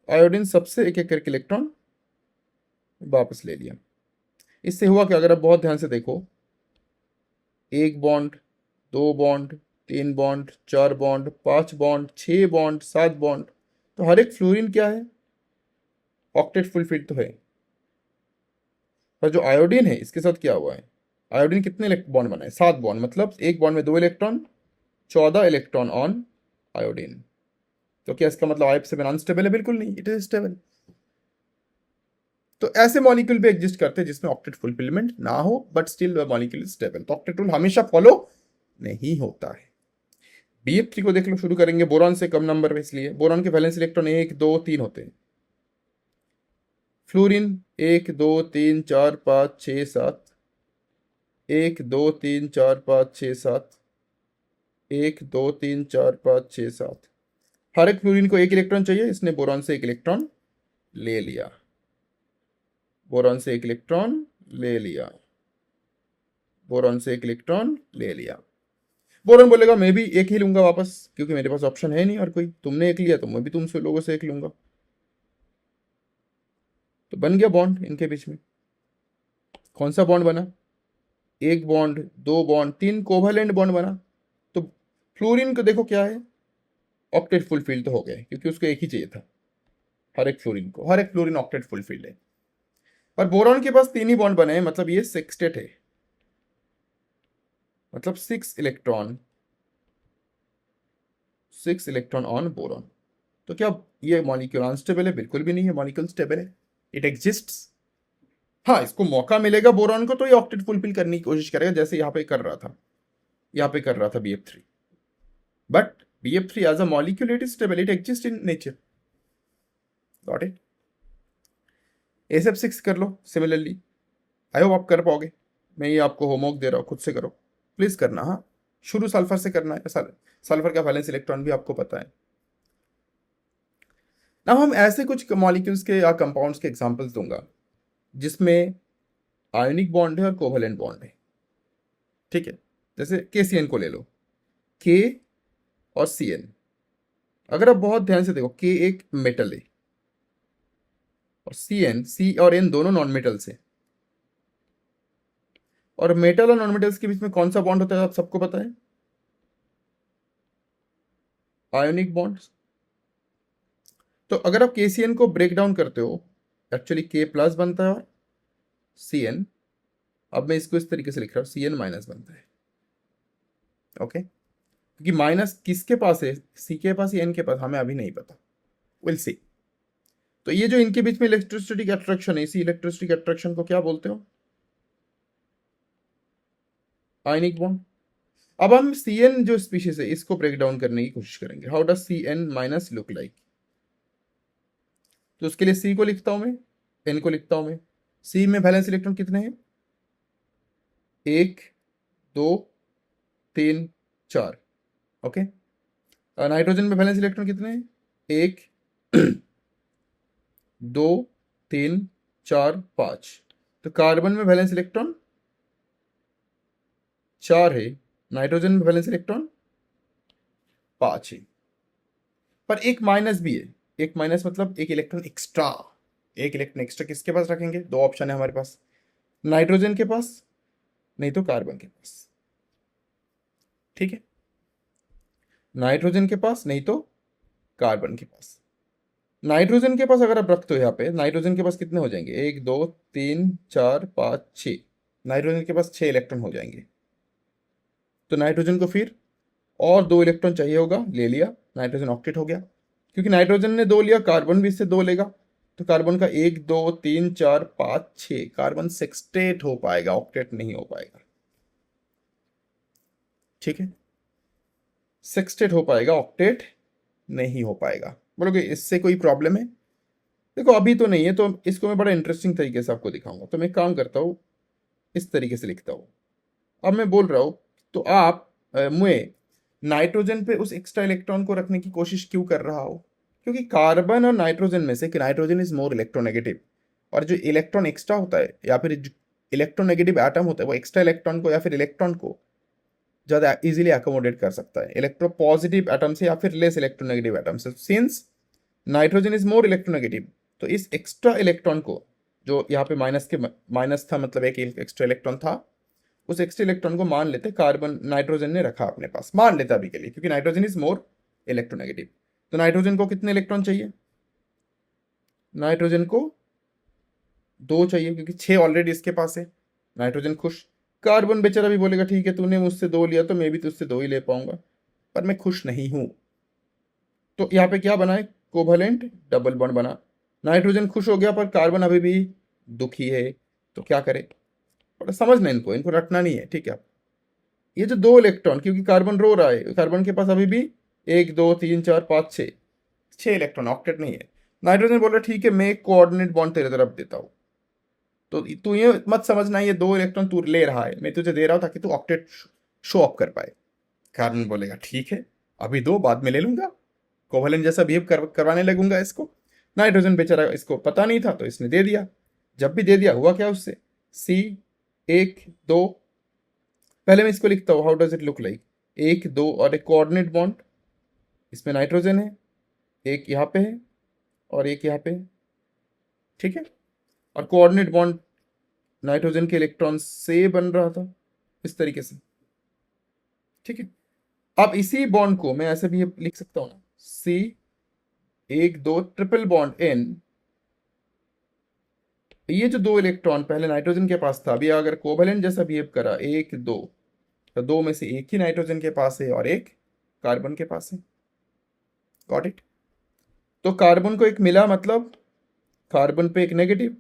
आयोडीन सबसे एक एक करके इलेक्ट्रॉन वापस ले लिया। इससे हुआ क्या, अगर आप बहुत ध्यान से देखो, एक बॉन्ड, दो बॉन्ड, तीन बॉन्ड, चार बॉन्ड, पांच बॉन्ड, 6 बॉन्ड, 7 बॉन्ड, तो हर एक फ्लोरीन क्या है, ऑक्टेट फुलफिल तो है। पर जो आयोडीन है इसके साथ क्या हुआ है, आयोडीन कितने बॉन्ड बनाए, 7 बॉन्ड, मतलब एक बॉन्ड में 2 इलेक्ट्रॉन, 14 इलेक्ट्रॉन ऑन आयोडीन। तो क्या इसका मतलब IF7 अनस्टेबल है? बिल्कुल नहीं, इट इज स्टेबल। तो ऐसे मॉलिक्यूल भी एग्जिस्ट करते हैं जिसमें ऑक्टेट फुलफिलमेंट ना हो, but still molecule is stable. तो ऑक्टेट रूल हमेशा फॉलो नहीं होता है। BF3 को देख लो, शुरू करेंगे बोरॉन से कम नंबर में, इसलिए बोरॉन के वैलेंस इलेक्ट्रॉन 1 2 3 होते हैं। फ्लोरीन 1 2 3 4 5 6 7, 1 2 3 4 5 6 7, 1 2 3 4 5 6 7। हर एक फ्लोरीन को एक इलेक्ट्रॉन चाहिए, इसने बोरॉन से एक इलेक्ट्रॉन ले लिया, बोरॉन से एक इलेक्ट्रॉन ले लिया, बोरॉन से एक इलेक्ट्रॉन ले लिया। बोरॉन बोलेगा मैं भी एक ही लूंगा वापस, क्योंकि मेरे पास ऑप्शन है नहीं और कोई, तुमने एक लिया तो मैं भी तुमसे लोगों से एक लूंगा। तो बन गया बॉन्ड इनके बीच में। कौन सा बॉन्ड बना, एक बॉन्ड, दो बॉन्ड, 3 कोवैलेंट बॉन्ड बना। तो फ्लोरीन को देखो क्या है, ऑक्टेट फुलफिल तो हो गए, क्योंकि उसको एक ही चाहिए था, हर एक फ्लोरीन को, हर एक फ्लोरीन ऑक्टेट फुलफिल्ड है। पर बोरॉन के पास 3 ही बॉन्ड बने हैं, मतलब ये सेक्सटेट है, मतलब 6 इलेक्ट्रॉन ऑन बोरॉन। तो क्या ये मॉलिक्यूल अनस्टेबल है? बिल्कुल भी नहीं है, मॉलिक्यूल स्टेबल है, इट एग्जिस्ट्स। हाँ, इसको मौका मिलेगा बोरॉन को तो ये ऑक्टेट फुलफिल करने की कोशिश करेगा, जैसे यहाँ पे कर रहा था, यहाँ पे कर रहा था BF3। But BF3 as a molecule it is stable, it exist in nature. Got it? SF6 कर लो सिमिलरली, आई होप आप कर पाओगे। मैं ये आपको होमवर्क दे रहा हूँ, खुद से करो, प्लीज करना। हाँ, शुरू सल्फर से करना है, सल्फर का वैलेंस इलेक्ट्रॉन भी आपको पता है ना। हम ऐसे कुछ मॉलिक्यूल्स के या कंपाउंड्स के एग्जांपल्स दूंगा जिसमें आयोनिक बॉन्ड है और कोवैलेंट बॉन्ड है। ठीक है, जैसे KCN को ले लो, K और CN। अगर आप बहुत ध्यान से देखो, K एक मेटल है और CN, C और N दोनों नॉन मेटल्स है। और मेटल और नॉन मेटल्स के बीच में कौन सा बॉन्ड होता है आप सबको पता है, आयोनिक बॉन्ड। तो अगर आप KCN को ब्रेक डाउन करते हो, एक्चुअली K प्लस बनता है और CN, अब मैं इसको इस तरीके से लिख रहा हूं, CN माइनस बनता है। ओके, क्योंकि माइनस किसके पास है, सी के पास या एन के पास, हमें अभी नहीं पता, विल सी। तो ये जो इनके बीच में इलेक्ट्रोस्टैटिक अट्रैक्शन है, इसी इलेक्ट्रोस्टैटिक अट्रैक्शन को क्या बोलते हो, आयनिक बॉन्ड। अब हम सी एन जो स्पीशीज है इसको ब्रेक डाउन करने की कोशिश करेंगे। How does C N minus look like. तो उसके लिए सी को लिखता हूं मैं, एन को लिखता हूं मैं। सी में वैलेंस इलेक्ट्रॉन कितने हैं, 1 2 3 4। ओके। नाइट्रोजन में वैलेंस इलेक्ट्रॉन कितने हैं, 1 2 3 4 5। तो कार्बन में वैलेंस इलेक्ट्रॉन 4 है, नाइट्रोजन में वैलेंस इलेक्ट्रॉन 5 है। पर एक माइनस भी है, एक माइनस मतलब एक इलेक्ट्रॉन एक्स्ट्रा। एक इलेक्ट्रॉन एक्स्ट्रा किसके पास रखेंगे, दो ऑप्शन है हमारे पास, नाइट्रोजन के पास नहीं तो कार्बन के पास। ठीक है, नाइट्रोजन के पास नहीं तो कार्बन के पास। नाइट्रोजन के पास अगर आप रखते हो यहाँ पे, नाइट्रोजन के पास कितने हो जाएंगे, 1 2 3 4 5 6। नाइट्रोजन के पास 6 इलेक्ट्रॉन हो जाएंगे। तो नाइट्रोजन को फिर और 2 इलेक्ट्रॉन चाहिए होगा, ले लिया, नाइट्रोजन ऑक्टेट हो गया। क्योंकि नाइट्रोजन ने 2 लिया, कार्बन भी इससे 2 लेगा, तो कार्बन का 1 2 3 4 5 6, कार्बन सेक्सटेट हो पाएगा, ऑक्टेट नहीं हो पाएगा। ठीक है, सेक्सटेट हो पाएगा, ऑक्टेट नहीं हो पाएगा। बोलोगे इससे कोई प्रॉब्लम है, देखो अभी तो नहीं है, तो इसको मैं बड़ा इंटरेस्टिंग तरीके से आपको दिखाऊंगा। तो मैं काम करता हूँ, इस तरीके से लिखता हूँ। अब मैं बोल रहा हूँ, तो आप मैं नाइट्रोजन पे उस एक्स्ट्रा इलेक्ट्रॉन को रखने की कोशिश क्यों कर रहा हो, क्योंकि कार्बन और नाइट्रोजन में से नाइट्रोजन इज मोर इलेक्ट्रोनेगेटिव, और जो इलेक्ट्रॉन एक्स्ट्रा होता है या फिर इलेक्ट्रोनेगेटिव एटम होता है, वो एक्स्ट्रा इलेक्ट्रॉन को या फिर इलेक्ट्रॉन को ज़्यादा इजीली अकोमोडेट कर सकता है इलेक्ट्रो पॉजिटिव एटम से या फिर लेस इलेक्ट्रोनेगेटिव एटम से। Since nitrogen is more electronegative, तो इस एक्स्ट्रा इलेक्ट्रॉन को, जो यहाँ पे माइनस था, मतलब एक एक्स्ट्रा इलेक्ट्रॉन था, उस एक्स्ट्रा इलेक्ट्रॉन को मान लेते कार्बन नाइट्रोजन ने रखा अपने पास, मान लेता अभी के लिए, क्योंकि नाइट्रोजन इज मोर इलेक्ट्रोनेगेटिव। तो नाइट्रोजन को कितने इलेक्ट्रॉन चाहिए, नाइट्रोजन को 2 चाहिए, क्योंकि 6 ऑलरेडी इसके पास है, नाइट्रोजन खुश। कार्बन बेचारा भी बोलेगा ठीक है तूने मुझसे 2 लिया तो मैं भी तुझसे 2 ही ले पाऊंगा, पर मैं खुश नहीं हूं। तो यहाँ पे क्या बना है, कोवैलेंट डबल बॉन्ड बना। नाइट्रोजन खुश हो गया पर कार्बन अभी भी दुखी है, तो क्या करे, थोड़ा समझना, इनको रटना नहीं है, ठीक है। ये जो 2 इलेक्ट्रॉन, क्योंकि कार्बन रो रहा है, कार्बन के पास अभी भी 1 2 3 4 5 6 इलेक्ट्रॉन, ऑक्टेट नहीं है। नाइट्रोजन बोल रहा ठीक है मैं एक कोऑर्डिनेट बॉन्ड तेरे तरफ देता हूँ। तो तू ये मत समझना ये 2 इलेक्ट्रॉन तू ले रहा है, मैं तुझे दे रहा हूँ ताकि तू ऑक्टेट शो ऑफ कर पाए। कार्बन बोलेगा ठीक है, अभी 2 बाद में ले लूंगा, कोवैलेंट जैसा बिहेव करवाने लगूंगा इसको। नाइट्रोजन बेचारा इसको पता नहीं था तो इसने दे दिया। जब भी दे दिया हुआ क्या उससे, सी 1 2, पहले मैं इसको लिखता हूँ, how does it look like, 1 2 और एक कोऑर्डिनेट बॉन्ड, इसमें नाइट्रोजन है, एक यहाँ पे है और एक यहाँ पे है। ठीक है, और कोऑर्डिनेट बॉन्ड नाइट्रोजन के इलेक्ट्रॉन से बन रहा था इस तरीके से। ठीक है, अब इसी बॉन्ड को मैं ऐसे भी लिख सकता हूं ना, सी 1 2 ट्रिपल बॉन्ड एन। ये जो 2 इलेक्ट्रॉन पहले नाइट्रोजन के पास था, अभी अगर कोवैलेंट जैसा बिहेव करा 1 2, तो 2 में से एक ही नाइट्रोजन के पास है और एक कार्बन के पास है। Got it. तो कार्बन को एक मिला मतलब कार्बन पे एक नेगेटिव,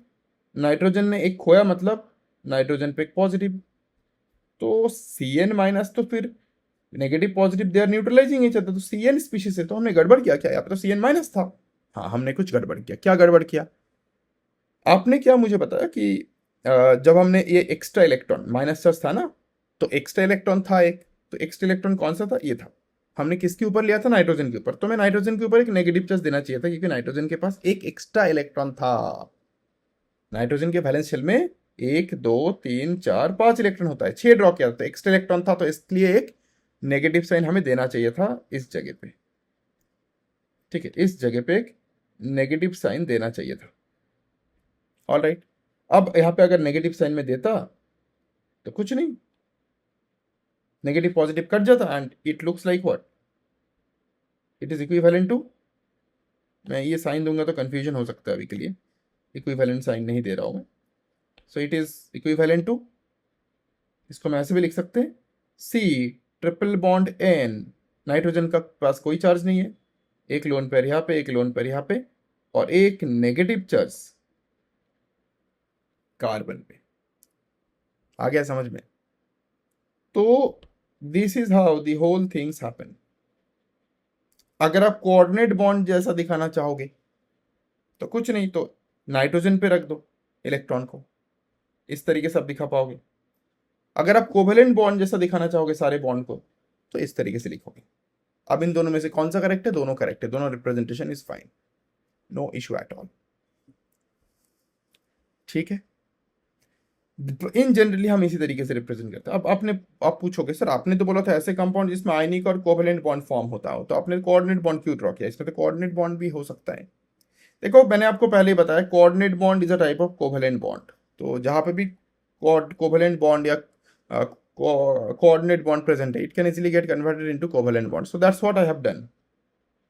नाइट्रोजन ने एक खोया मतलब नाइट्रोजन पे एक पॉजिटिव। तो सी एन माइनस तो फिर negative positive they are neutralising each other, तो सी एन स्पीशीज है, तो हमने गड़बड़ किया क्या, यहाँ पे तो सी एन माइनस था। हाँ हमने कुछ गड़बड़ किया, क्या गड़बड़ किया, आपने क्या मुझे बताया कि जब हमने ये एक्स्ट्रा इलेक्ट्रॉन माइनस चार्ज था ना, तो एक्स्ट्रा इलेक्ट्रॉन था एक, तो एक्स्ट्रा इलेक्ट्रॉन कौन सा था, ये था। हमने किसके ऊपर लिया था, नाइट्रोजन के ऊपर, तो मैं नाइट्रोजन के ऊपर एक नेगेटिव चार्ज देना चाहिए था, क्योंकि नाइट्रोजन के पास एक एक्स्ट्रा इलेक्ट्रॉन था। नाइट्रोजन के वैलेंस शेल में 1 2 3 4 5 इलेक्ट्रॉन होता है, 6 ड्रॉ किया था, एक्स्ट्रा इलेक्ट्रॉन था, तो इसलिए एक नेगेटिव साइन हमें देना चाहिए था इस जगह पे। ठीक है, इस जगह पे एक नेगेटिव साइन देना चाहिए था। ऑल राइट, अब यहाँ पे अगर नेगेटिव साइन में देता तो कुछ नहीं, नेगेटिव पॉजिटिव कट जाता and it looks like what, it is equivalent to, मैं ये साइन दूंगा तो कंफ्यूजन हो सकता है, अभी के लिए इक्विवेलेंट साइन नहीं दे रहा हूं मैं। So it is equivalent to, इसको मैं ऐसे भी लिख सकते हैं, C triple bond N nitrogen का पास कोई चार्ज नहीं है, एक लोन पेयर यहाँ पे, एक लोन पेयर यहाँ पे, और एक नेगेटिव चार्ज कार्बन पे। आ गया समझ में? तो this is how the whole things happen. अगर आप कोऑर्डिनेट बॉन्ड जैसा दिखाना चाहोगे तो कुछ नहीं, तो नाइट्रोजन पे रख दो इलेक्ट्रॉन को, इस तरीके से आप दिखा पाओगे। अगर आप कोवेलेंट बॉन्ड जैसा दिखाना चाहोगे सारे बॉन्ड को, तो इस तरीके से लिखोगे। अब इन दोनों में से कौन सा करेक्ट है? दोनों करेक्ट है, दोनों representation is fine, no issue at all. ठीक है, इन जनरली हम इसी तरीके से रिप्रेजेंट करते हैं। अब आप पूछोगे सर आपने तो बोला था ऐसे कंपाउंड जिसमें आयनिक और कोवेलेंट बॉन्ड फॉर्म होता हो, तो आपने कोऑर्डिनेट बॉन्ड क्यों ड्रॉ किया? इसमें तो कोऑर्डिनेट बॉन्ड भी हो सकता है। देखो मैंने आपको पहले ही बताया coordinate bond is a type of covalent bond. तो जहां पे भी कोवेलेंट बॉन्ड या कोऑर्डिनेट बॉन्ड प्रेजेंट है, it can easily get converted into covalent bond. So that's what I have done.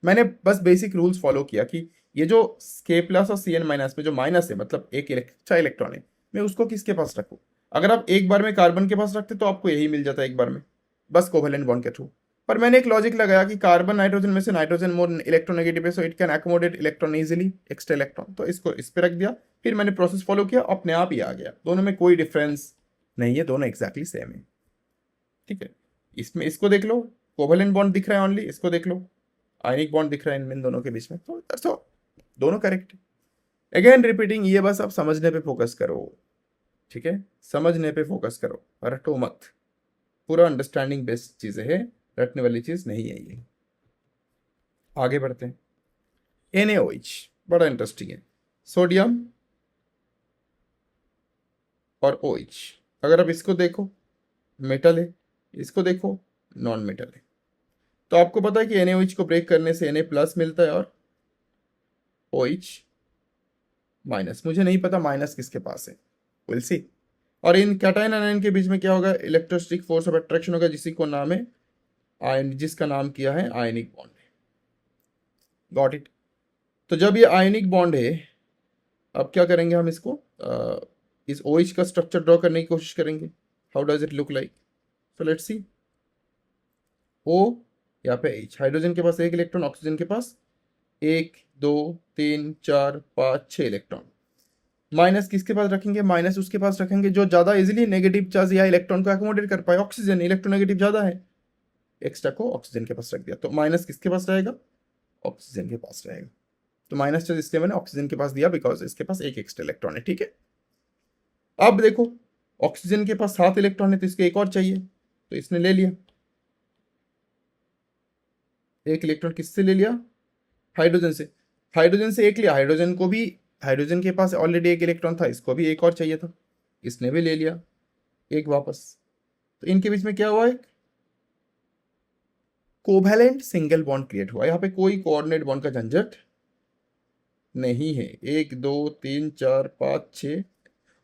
मैंने बस बेसिक रूल्स फॉलो किया कि ये जो K प्लस और Cn माइनस में जो माइनस है, मतलब एक अच्छा इलेक्ट्रॉन है, मैं उसको किसके पास रखूँ? अगर आप एक बार में कार्बन के पास रखते तो आपको यही मिल जाता है एक बार में, बस कोवेलेंट बॉन्ड के थ्रू। पर मैंने एक लॉजिक लगाया कि कार्बन नाइट्रोजन में से नाइट्रोजन मोर इलेक्ट्रोनेगेटिव है, सो it can accommodate electron easily, extra electron, तो इसको इस पे रख दिया। फिर मैंने प्रोसेस फॉलो किया, अपने आप ही आ गया। दोनों में कोई डिफरेंस नहीं है, दोनों एग्जैक्टली सेम है। ठीक है, इसमें इसको देख लो, कोवेलेंट बॉन्ड दिख रहा है ओनली, इसको देख लो आयनिक बॉन्ड दिख रहा है इन दोनों के बीच में, तो दैट्स ऑल, दोनों करेक्ट है। अगेन रिपीटिंग, ये बस आप समझने पे फोकस करो। ठीक है, समझने पे फोकस करो, रटो मत। पूरा अंडरस्टैंडिंग बेस्ड चीजें है, रटने वाली चीज नहीं है ये। आगे बढ़ते हैं। NaOH बड़ा इंटरेस्टिंग है, सोडियम और OH। अगर आप इसको देखो मेटल है, इसको देखो नॉन मेटल है। तो आपको पता है कि NaOH को ब्रेक करने से Na प्लस मिलता है और OH माइनस। मुझे नहीं पता माइनस किसके पास है, विल सी। और इन कैटायन आयन के बीच में क्या होगा? इलेक्ट्रोस्टैटिक फोर्स ऑफ अट्रैक्शन होगा, जिसी को नाम है आयन, जिसका नाम किया है आयनिक बॉन्ड। Got it? तो जब ये आयनिक बॉन्ड है, अब क्या करेंगे हम इसको इस OH का स्ट्रक्चर ड्रॉ करने की कोशिश करेंगे। How does it look like? So let's see. O यहाँ पे H, हाइड्रोजन के पास एक इलेक्ट्रॉन, ऑक्सीजन के पास 1 2 3 4 5 6 इलेक्ट्रॉन। माइनस किसके पास रखेंगे? माइनस उसके पास रखेंगे जो ज्यादा इजीली नेगेटिव चार्ज या इलेक्ट्रॉन को अकोमोडेट कर पाए। ऑक्सीजन इलेक्ट्रोनेगेटिव ज्यादा है, एक्स्ट्रा को ऑक्सीजन के पास रख दिया, तो माइनस किसके पास रहेगा? ऑक्सीजन के पास रहेगा। तो माइनस चार्ज इसलिए मैंने ऑक्सीजन के पास दिया बिकॉज इसके पास एक एक्स्ट्रा इलेक्ट्रॉन है। ठीक है, अब देखो ऑक्सीजन के पास 7 इलेक्ट्रॉन है, तो इसको एक और चाहिए, तो इसने ले लिया एक इलेक्ट्रॉन। किससे ले लिया? हाइड्रोजन से। हाइड्रोजन से एक लिया, हाइड्रोजन को भी, हाइड्रोजन के पास ऑलरेडी एक इलेक्ट्रॉन था, इसको भी एक और चाहिए था, इसने भी ले लिया एक वापस। तो इनके बीच में क्या हुआ? एक कोवैलेंट सिंगल बॉन्ड क्रिएट हुआ। यहाँ पे कोई कोऑर्डिनेट बॉन्ड का झंझट नहीं है। 1 2 3 4 5 6,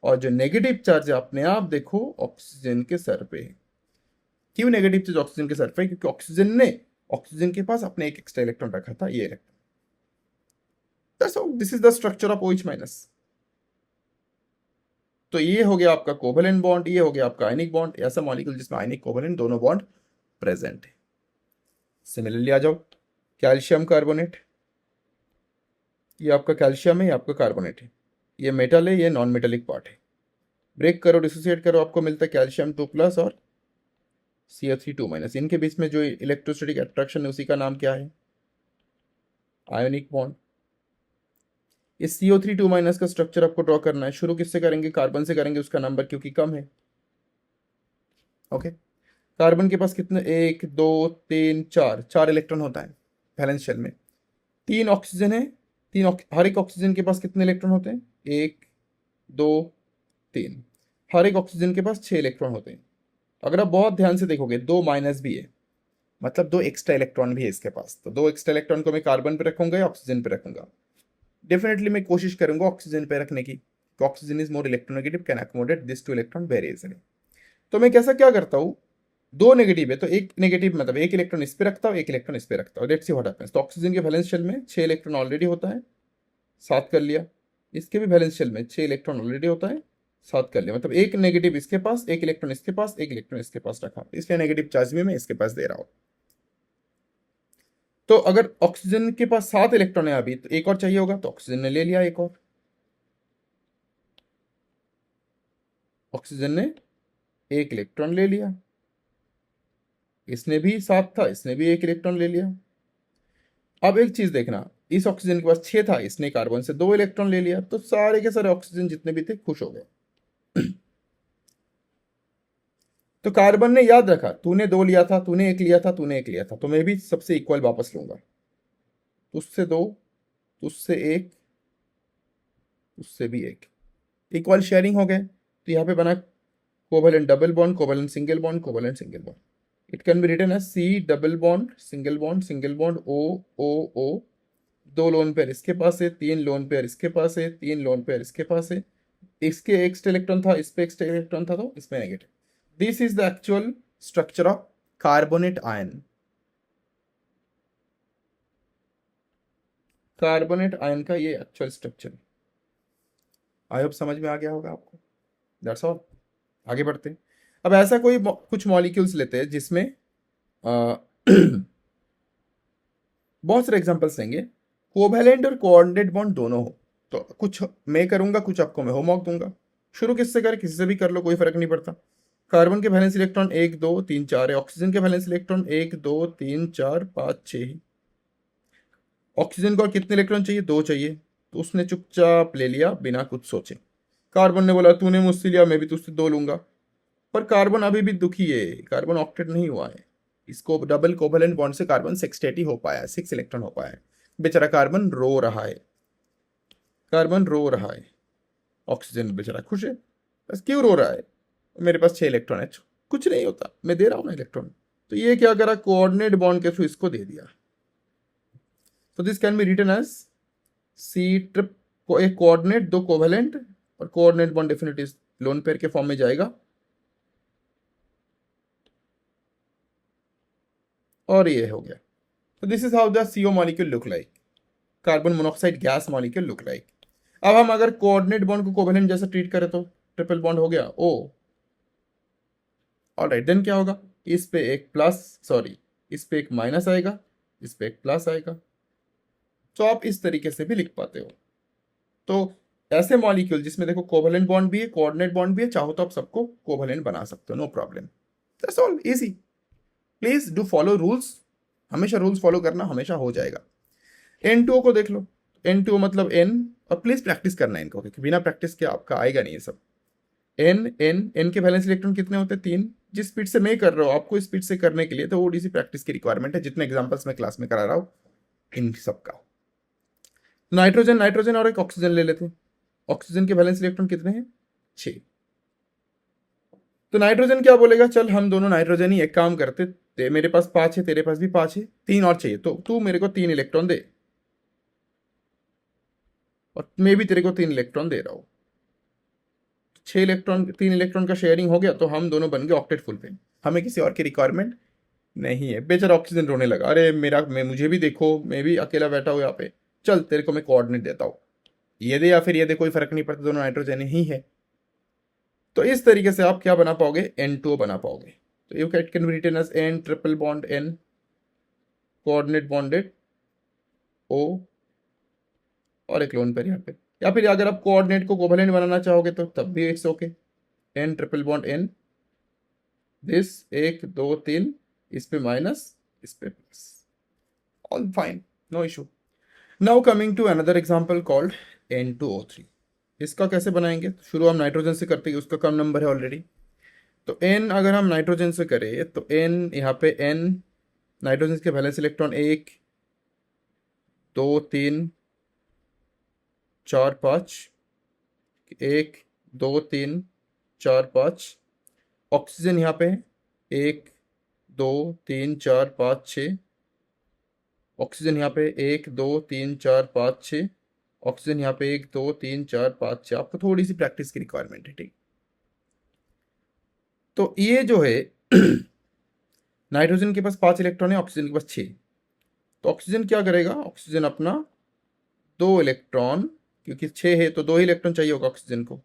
और जो नेगेटिव चार्ज है अपने आप देखो ऑक्सीजन के सर पे है। क्यों नेगेटिव चार्ज ऑक्सीजन के सर पे? क्योंकि ऑक्सीजन के पास अपने एक एक्स्ट्रा इलेक्ट्रॉन रखा था, ये electron. This is the structure of OH minus. तो ये हो गया आपका कोवेलेंट बॉन्ड, ये हो गया आपका आयनिक बॉन्ड, ऐसा मॉलिक्यूल जिसमें आयनिक कोवेलेंट दोनों बॉन्ड प्रेजेंट है। सिमिलरली आ जाओ, कैल्शियम कार्बोनेट, ये आपका कैल्शियम है, ये आपका कार्बोनेट है, ये मेटल है, ये नॉन मेटेलिक पार्ट है। ब्रेक करो, डिसोसिएट करो, आपको मिलता है कैल्शियम 2 प्लस और CH3 2 माइनस। इनके बीच में जो इलेक्ट्रोस्टैटिक अट्रैक्शन है उसी का नाम क्या है? Ionic bond. इस CO3 2 माइनस का स्ट्रक्चर आपको ड्रॉ करना है। शुरू किससे करेंगे? कार्बन से करेंगे, उसका नंबर क्योंकि कम है। ओके, कार्बन के पास कितने? 1 2 3 4 इलेक्ट्रॉन होता है वैलेंस शेल में। 3 ऑक्सीजन है, हर एक ऑक्सीजन के पास कितने इलेक्ट्रॉन होते हैं? 1 2 3। हर एक ऑक्सीजन के पास 6 इलेक्ट्रॉन होते हैं। अगर आप बहुत ध्यान से देखोगे 2 माइनस भी है, मतलब 2 एक्स्ट्रा इलेक्ट्रॉन भी है इसके पास। तो 2 एक्स्ट्रा इलेक्ट्रॉन को मैं कार्बन पे रखूंगा या ऑक्सीजन पे रखूंगा? डेफिनेटली मैं कोशिश करूंगा ऑक्सीजन पे रखने की। Oxygen is more electronegative, can accommodate this 2 electron very easily. तो मैं कैसा क्या करता हूँ, 2 नेगेटिव है तो एक नेगेटिव, मतलब एक इलेक्ट्रॉन इस पे रखता हूँ, एक इलेक्ट्रॉन इस पे रखता हूँ। Let's see what happens. तो ऑक्सीजन के वैलेंस शेल में 6 इलेक्ट्रॉन ऑलरेडी होता है, 7 कर लिया। इसके भी वैलेंस शेल में 6 इलेक्ट्रॉन ऑलरेडी होता है, 7 कर लिया। मतलब एक नेगेटिव इसके पास, एक इलेक्ट्रॉन इसके पास, एक इलेक्ट्रॉन इसके पास रखा, इसलिए नेगेटिव चार्ज भी मैं इसके पास दे रहा हूँ। तो अगर ऑक्सीजन के पास 7 इलेक्ट्रॉन है अभी, तो एक और चाहिए होगा, तो ऑक्सीजन ने ले लिया एक और। ऑक्सीजन ने एक इलेक्ट्रॉन ले लिया, इसने भी 7 था, इसने भी एक इलेक्ट्रॉन ले लिया। अब एक चीज देखना, इस ऑक्सीजन के पास 6 था, इसने कार्बन से 2 इलेक्ट्रॉन ले लिया, तो सारे के सारे ऑक्सीजन जितने भी थे खुश हो गए। तो कार्बन ने याद रखा, तूने 2 लिया था, तूने 1 लिया था, तूने 1 लिया था, तो मैं भी सबसे इक्वल वापस लूंगा। तुझसे 2, तुझसे 1, तुझसे भी 1, इक्वल शेयरिंग हो गए। तो यहाँ पे बना covalent double bond, covalent single bond, covalent single bond. It can be written as C double bond single bond, single bond O O O. 2 lone pair इसके पास है, 3 लोन पेयर इसके पास है, 3 लोन पेयर इसके पास है। इसके एक्स्ट्रा इलेक्ट्रॉन था, इस पे एक्स्ट्रा इलेक्ट्रॉन था, तो इसमें negative. This is the actual structure of carbonate ion. Carbonate ion का ये एक्चुअल स्ट्रक्चर। आई होप समझ में आ गया होगा आपको। That's all. आगे बढ़ते हैं। अब ऐसा कोई कुछ मॉलिक्यूल्स लेते हैं जिसमें अ, बहुत सारे एग्जांपल्स लेंगे, कोवैलेंट और कोऑर्डिनेट बॉन्ड दोनों हो। तो कुछ मैं करूंगा, कुछ आपको मैं होमवर्क दूंगा। शुरू किससे करें, किसी से भी कर लो, कोई फर्क नहीं पड़ता। कार्बन के वैलेंस इलेक्ट्रॉन 1 2 3 4 है, ऑक्सीजन के वैलेंस इलेक्ट्रॉन 1 2 3 4 5 6 है। ऑक्सीजन को और कितने इलेक्ट्रॉन चाहिए, 2 चाहिए, तो उसने चुपचाप ले लिया बिना कुछ सोचे। कार्बन ने बोला तूने मुझसे लिया, मैं भी तुझसे 2 लूंगा। पर कार्बन अभी भी दुखी है, कार्बन ऑक्टेट नहीं हुआ है। इसको डबल कोवैलेंट बॉन्ड से कार्बन सेक्सटेट ही हो पाया है, 6 इलेक्ट्रॉन हो पाया है। बेचारा कार्बन रो रहा है, कार्बन रो रहा है। ऑक्सीजन बेचारा खुश है। बस क्यों रो रहा है, मेरे पास 6 इलेक्ट्रॉन है, कुछ नहीं होता, मैं दे रहा हूं ना इलेक्ट्रॉन। तो ये क्या करा, कोऑर्डिनेट बॉन्ड के थ्रू इसको दे दिया। तो this can be written as C trip, को एक कोऑर्डिनेट, 2 कोवैलेंट, और coordinate bond definitely lone pair के फॉर्म में जाएगा। और ये हो गया। तो this is how the CO molecule look like, carbon monoxide gas molecule look like. अब हम अगर कोऑर्डिनेट बॉन्ड को कोवैलेंट जैसा ट्रीट करें तो ट्रिपल बॉन्ड हो गया O। ऑलराइट, देन क्या होगा, इस पे एक प्लस, सॉरी, इस पे एक माइनस आएगा, इस पे एक प्लस आएगा। तो आप इस तरीके से भी लिख पाते हो। तो ऐसे मॉलिक्यूल जिसमें देखो कोवैलेंट बॉन्ड भी है, कोऑर्डिनेट बॉन्ड भी है, चाहो तो आप सबको कोवैलेंट बना सकते हो, no problem. That's all, easy. Please do follow rules, हमेशा रूल्स फॉलो करना, हमेशा हो जाएगा। N2O को देख लो, N2O मतलब N, और प्लीज प्रैक्टिस करना इनको, क्योंकि बिना प्रैक्टिस के आपका आएगा नहीं ये सब। N के वैलेंस इलेक्ट्रॉन कितने होते हैं, 3। जिस स्पीड से मैं कर रहा हूँ, आपको स्पीड से करने के लिए तो थोड़ी सी प्रैक्टिस की रिक्वायरमेंट है, जितने एग्जांपल्स मैं क्लास में करा रहा हूँ इन सब का। नाइट्रोजन, नाइट्रोजन और एक ऑक्सीजन ले लेते हैं। ऑक्सीजन के वैलेंस इलेक्ट्रॉन कितने हैं, 6। तो नाइट्रोजन क्या बोलेगा, चल हम दोनों नाइट्रोजन ही, एक काम करते, मेरे पास 5 है, तेरे पास भी 5 है, 3 और चाहिए, तो तू मेरे को 3 इलेक्ट्रॉन दे, और मैं भी तेरे को 3 इलेक्ट्रॉन दे रहा हूँ। 6 इलेक्ट्रॉन, 3 इलेक्ट्रॉन का शेयरिंग हो गया, तो हम दोनों बन गए ऑक्टेट फुल पे। हमें किसी और की रिक्वायरमेंट नहीं है। बेचारा ऑक्सीजन रोने लगा, अरे मुझे भी देखो, मैं भी अकेला बैठा हूँ यहाँ पे, चल तेरे को मैं कोऑर्डिनेट देता हूँ, ये दे या फिर ये दे, कोई फर्क नहीं पड़ता, दोनों नाइट्रोजन ही है। तो इस तरीके से आप क्या बना पाओगे, N2O बना पाओगे। तो you can be written as N triple bond N, coordinate bonded O, और एक लोन पेयर यहाँ पे। या फिर अगर आप कोऑर्डिनेट को कोवैलेंट बनाना चाहोगे तो तब भी it's okay, N triple bond N, this 1 2 3, इस पे माइनस, इस पे plus, all fine, no issue. Now coming to another example called N2O3। इसका कैसे बनाएंगे, शुरू हम नाइट्रोजन से करते हैं, उसका कम नंबर है ऑलरेडी। तो N अगर हम नाइट्रोजन से करें तो N यहाँ पे N, नाइट्रोजन के वैलेंस इलेक्ट्रॉन 1 2 3 4 5, 1 2 3 4 5। ऑक्सीजन यहाँ पे 1 2 3 4 5 6। ऑक्सीजन यहाँ पे 1 2 3 4 5 6। ऑक्सीजन यहाँ पे 1 2 3 4 5 6। आपको थोड़ी सी प्रैक्टिस की रिक्वायरमेंट है, ठीक। तो ये जो है नाइट्रोजन के पास 5 इलेक्ट्रॉन है, ऑक्सीजन के पास 6। तो ऑक्सीजन क्या करेगा, ऑक्सीजन अपना 2 इलेक्ट्रॉन, क्योंकि 6 है तो 2 ही इलेक्ट्रॉन चाहिए होगा ऑक्सीजन को,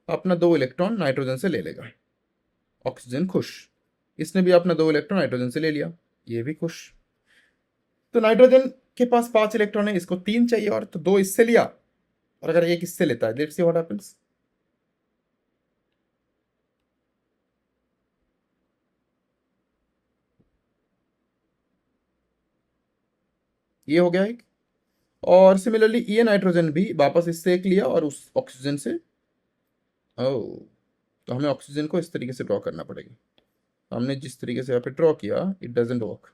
अपना 2 इलेक्ट्रॉन नाइट्रोजन से ले लेगा। ऑक्सीजन खुश, इसने भी अपना 2 इलेक्ट्रॉन नाइट्रोजन से ले लिया, ये भी खुश। तो नाइट्रोजन के पास 5 इलेक्ट्रॉन है, इसको 3 चाहिए और, तो 2 इससे लिया, और अगर एक इससे लेता है, लेट्स सी व्हाट हैपेंस। ये हो गया एक। और सिमिलरली ये नाइट्रोजन भी वापस इससे एक लिया और उस ऑक्सीजन से, ओ, तो हमें ऑक्सीजन को इस तरीके से ड्रॉ करना पड़ेगा। हमने जिस तरीके से यहाँ पे ड्रॉ किया, इट डजेंट वर्क।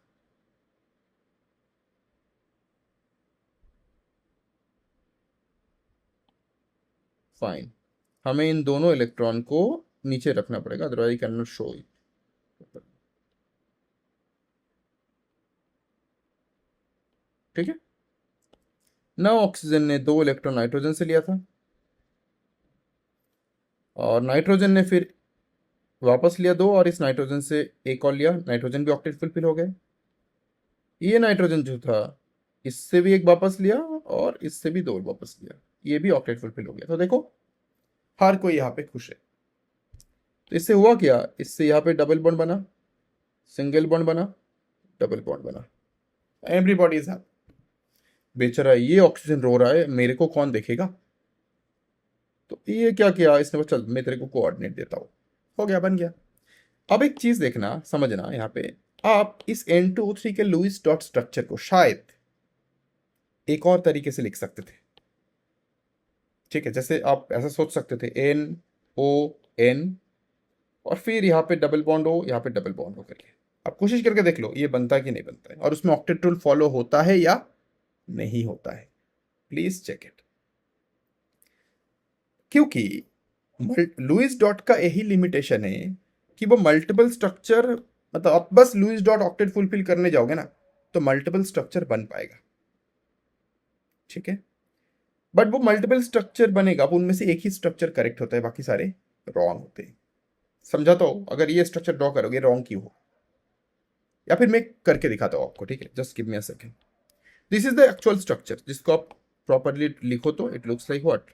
फाइन, हमें इन दोनों इलेक्ट्रॉन को नीचे रखना पड़ेगा, otherwise can not show it. ठीक है, ना ऑक्सीजन ने 2 इलेक्ट्रॉन नाइट्रोजन से लिया था, और नाइट्रोजन ने फिर वापस लिया 2, और इस नाइट्रोजन से एक और लिया, नाइट्रोजन भी ऑक्टेट फुलफिल हो गए। ये नाइट्रोजन जो था, इससे भी एक वापस लिया और इससे भी 2 वापस लिया, ये भी ऑक्टेट फुलफिल हो गया। तो देखो हर कोई यहाँ पे खुश है। तो इससे हुआ क्या, इससे यहाँ पे डबल बॉन्ड बना, सिंगल बॉन्ड बना, डबल बॉन्ड बना, एवरीबॉडी इज हैप्पी। बेचारा ये ऑक्सीजन रो रहा है, मेरे को कौन देखेगा। तो ये क्या किया इसने, बस चल मैं तेरे को कोऑर्डिनेट देता हूँ, हो गया, बन गया। अब एक चीज देखना, समझना यहाँ पे, आप इस N2O3 के लुईस डॉट स्ट्रक्चर को शायद एक और तरीके से लिख सकते थे। ठीक है, जैसे आप ऐसा सोच सकते थे NON, और फिर यहाँ पे डबल बॉन्ड हो, यहाँ पे डबल बॉन्ड हो करके। आप कोशिश करके देख लो ये बनता है कि नहीं बनता है, और उसमें ऑक्टेट रूल फॉलो होता है या नहीं होता है, प्लीज चेक इट। क्योंकि लुईस डॉट का यही लिमिटेशन है कि वो मल्टीपल स्ट्रक्चर, मतलब आप बस लुईस डॉट ऑक्टेट फुलफिल करने जाओगे ना, तो मल्टीपल स्ट्रक्चर बन पाएगा। ठीक है, बट वो मल्टीपल स्ट्रक्चर बनेगा, वो उनमें से एक ही स्ट्रक्चर करेक्ट होता है, बाकी सारे रॉन्ग होते हैं। समझाता हूं, अगर ये स्ट्रक्चर ड्रॉ करोगे रॉन्ग क्यों हो, या फिर मैं करके दिखाता हूं आपको। ठीक है, just give me a second. This is the actual structure, जिसको आप प्रॉपरली लिखो तो it looks like what,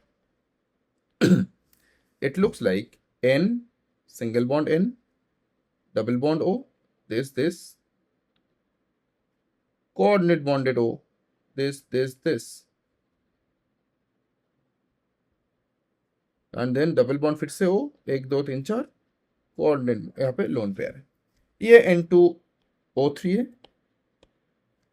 it looks like N, single bond N, double bond O, this, coordinate bonded O, this, and then double bond फिर से O, 1 2 3 4, coordinate यहाँ पे lone pair है, ये N2O3 है।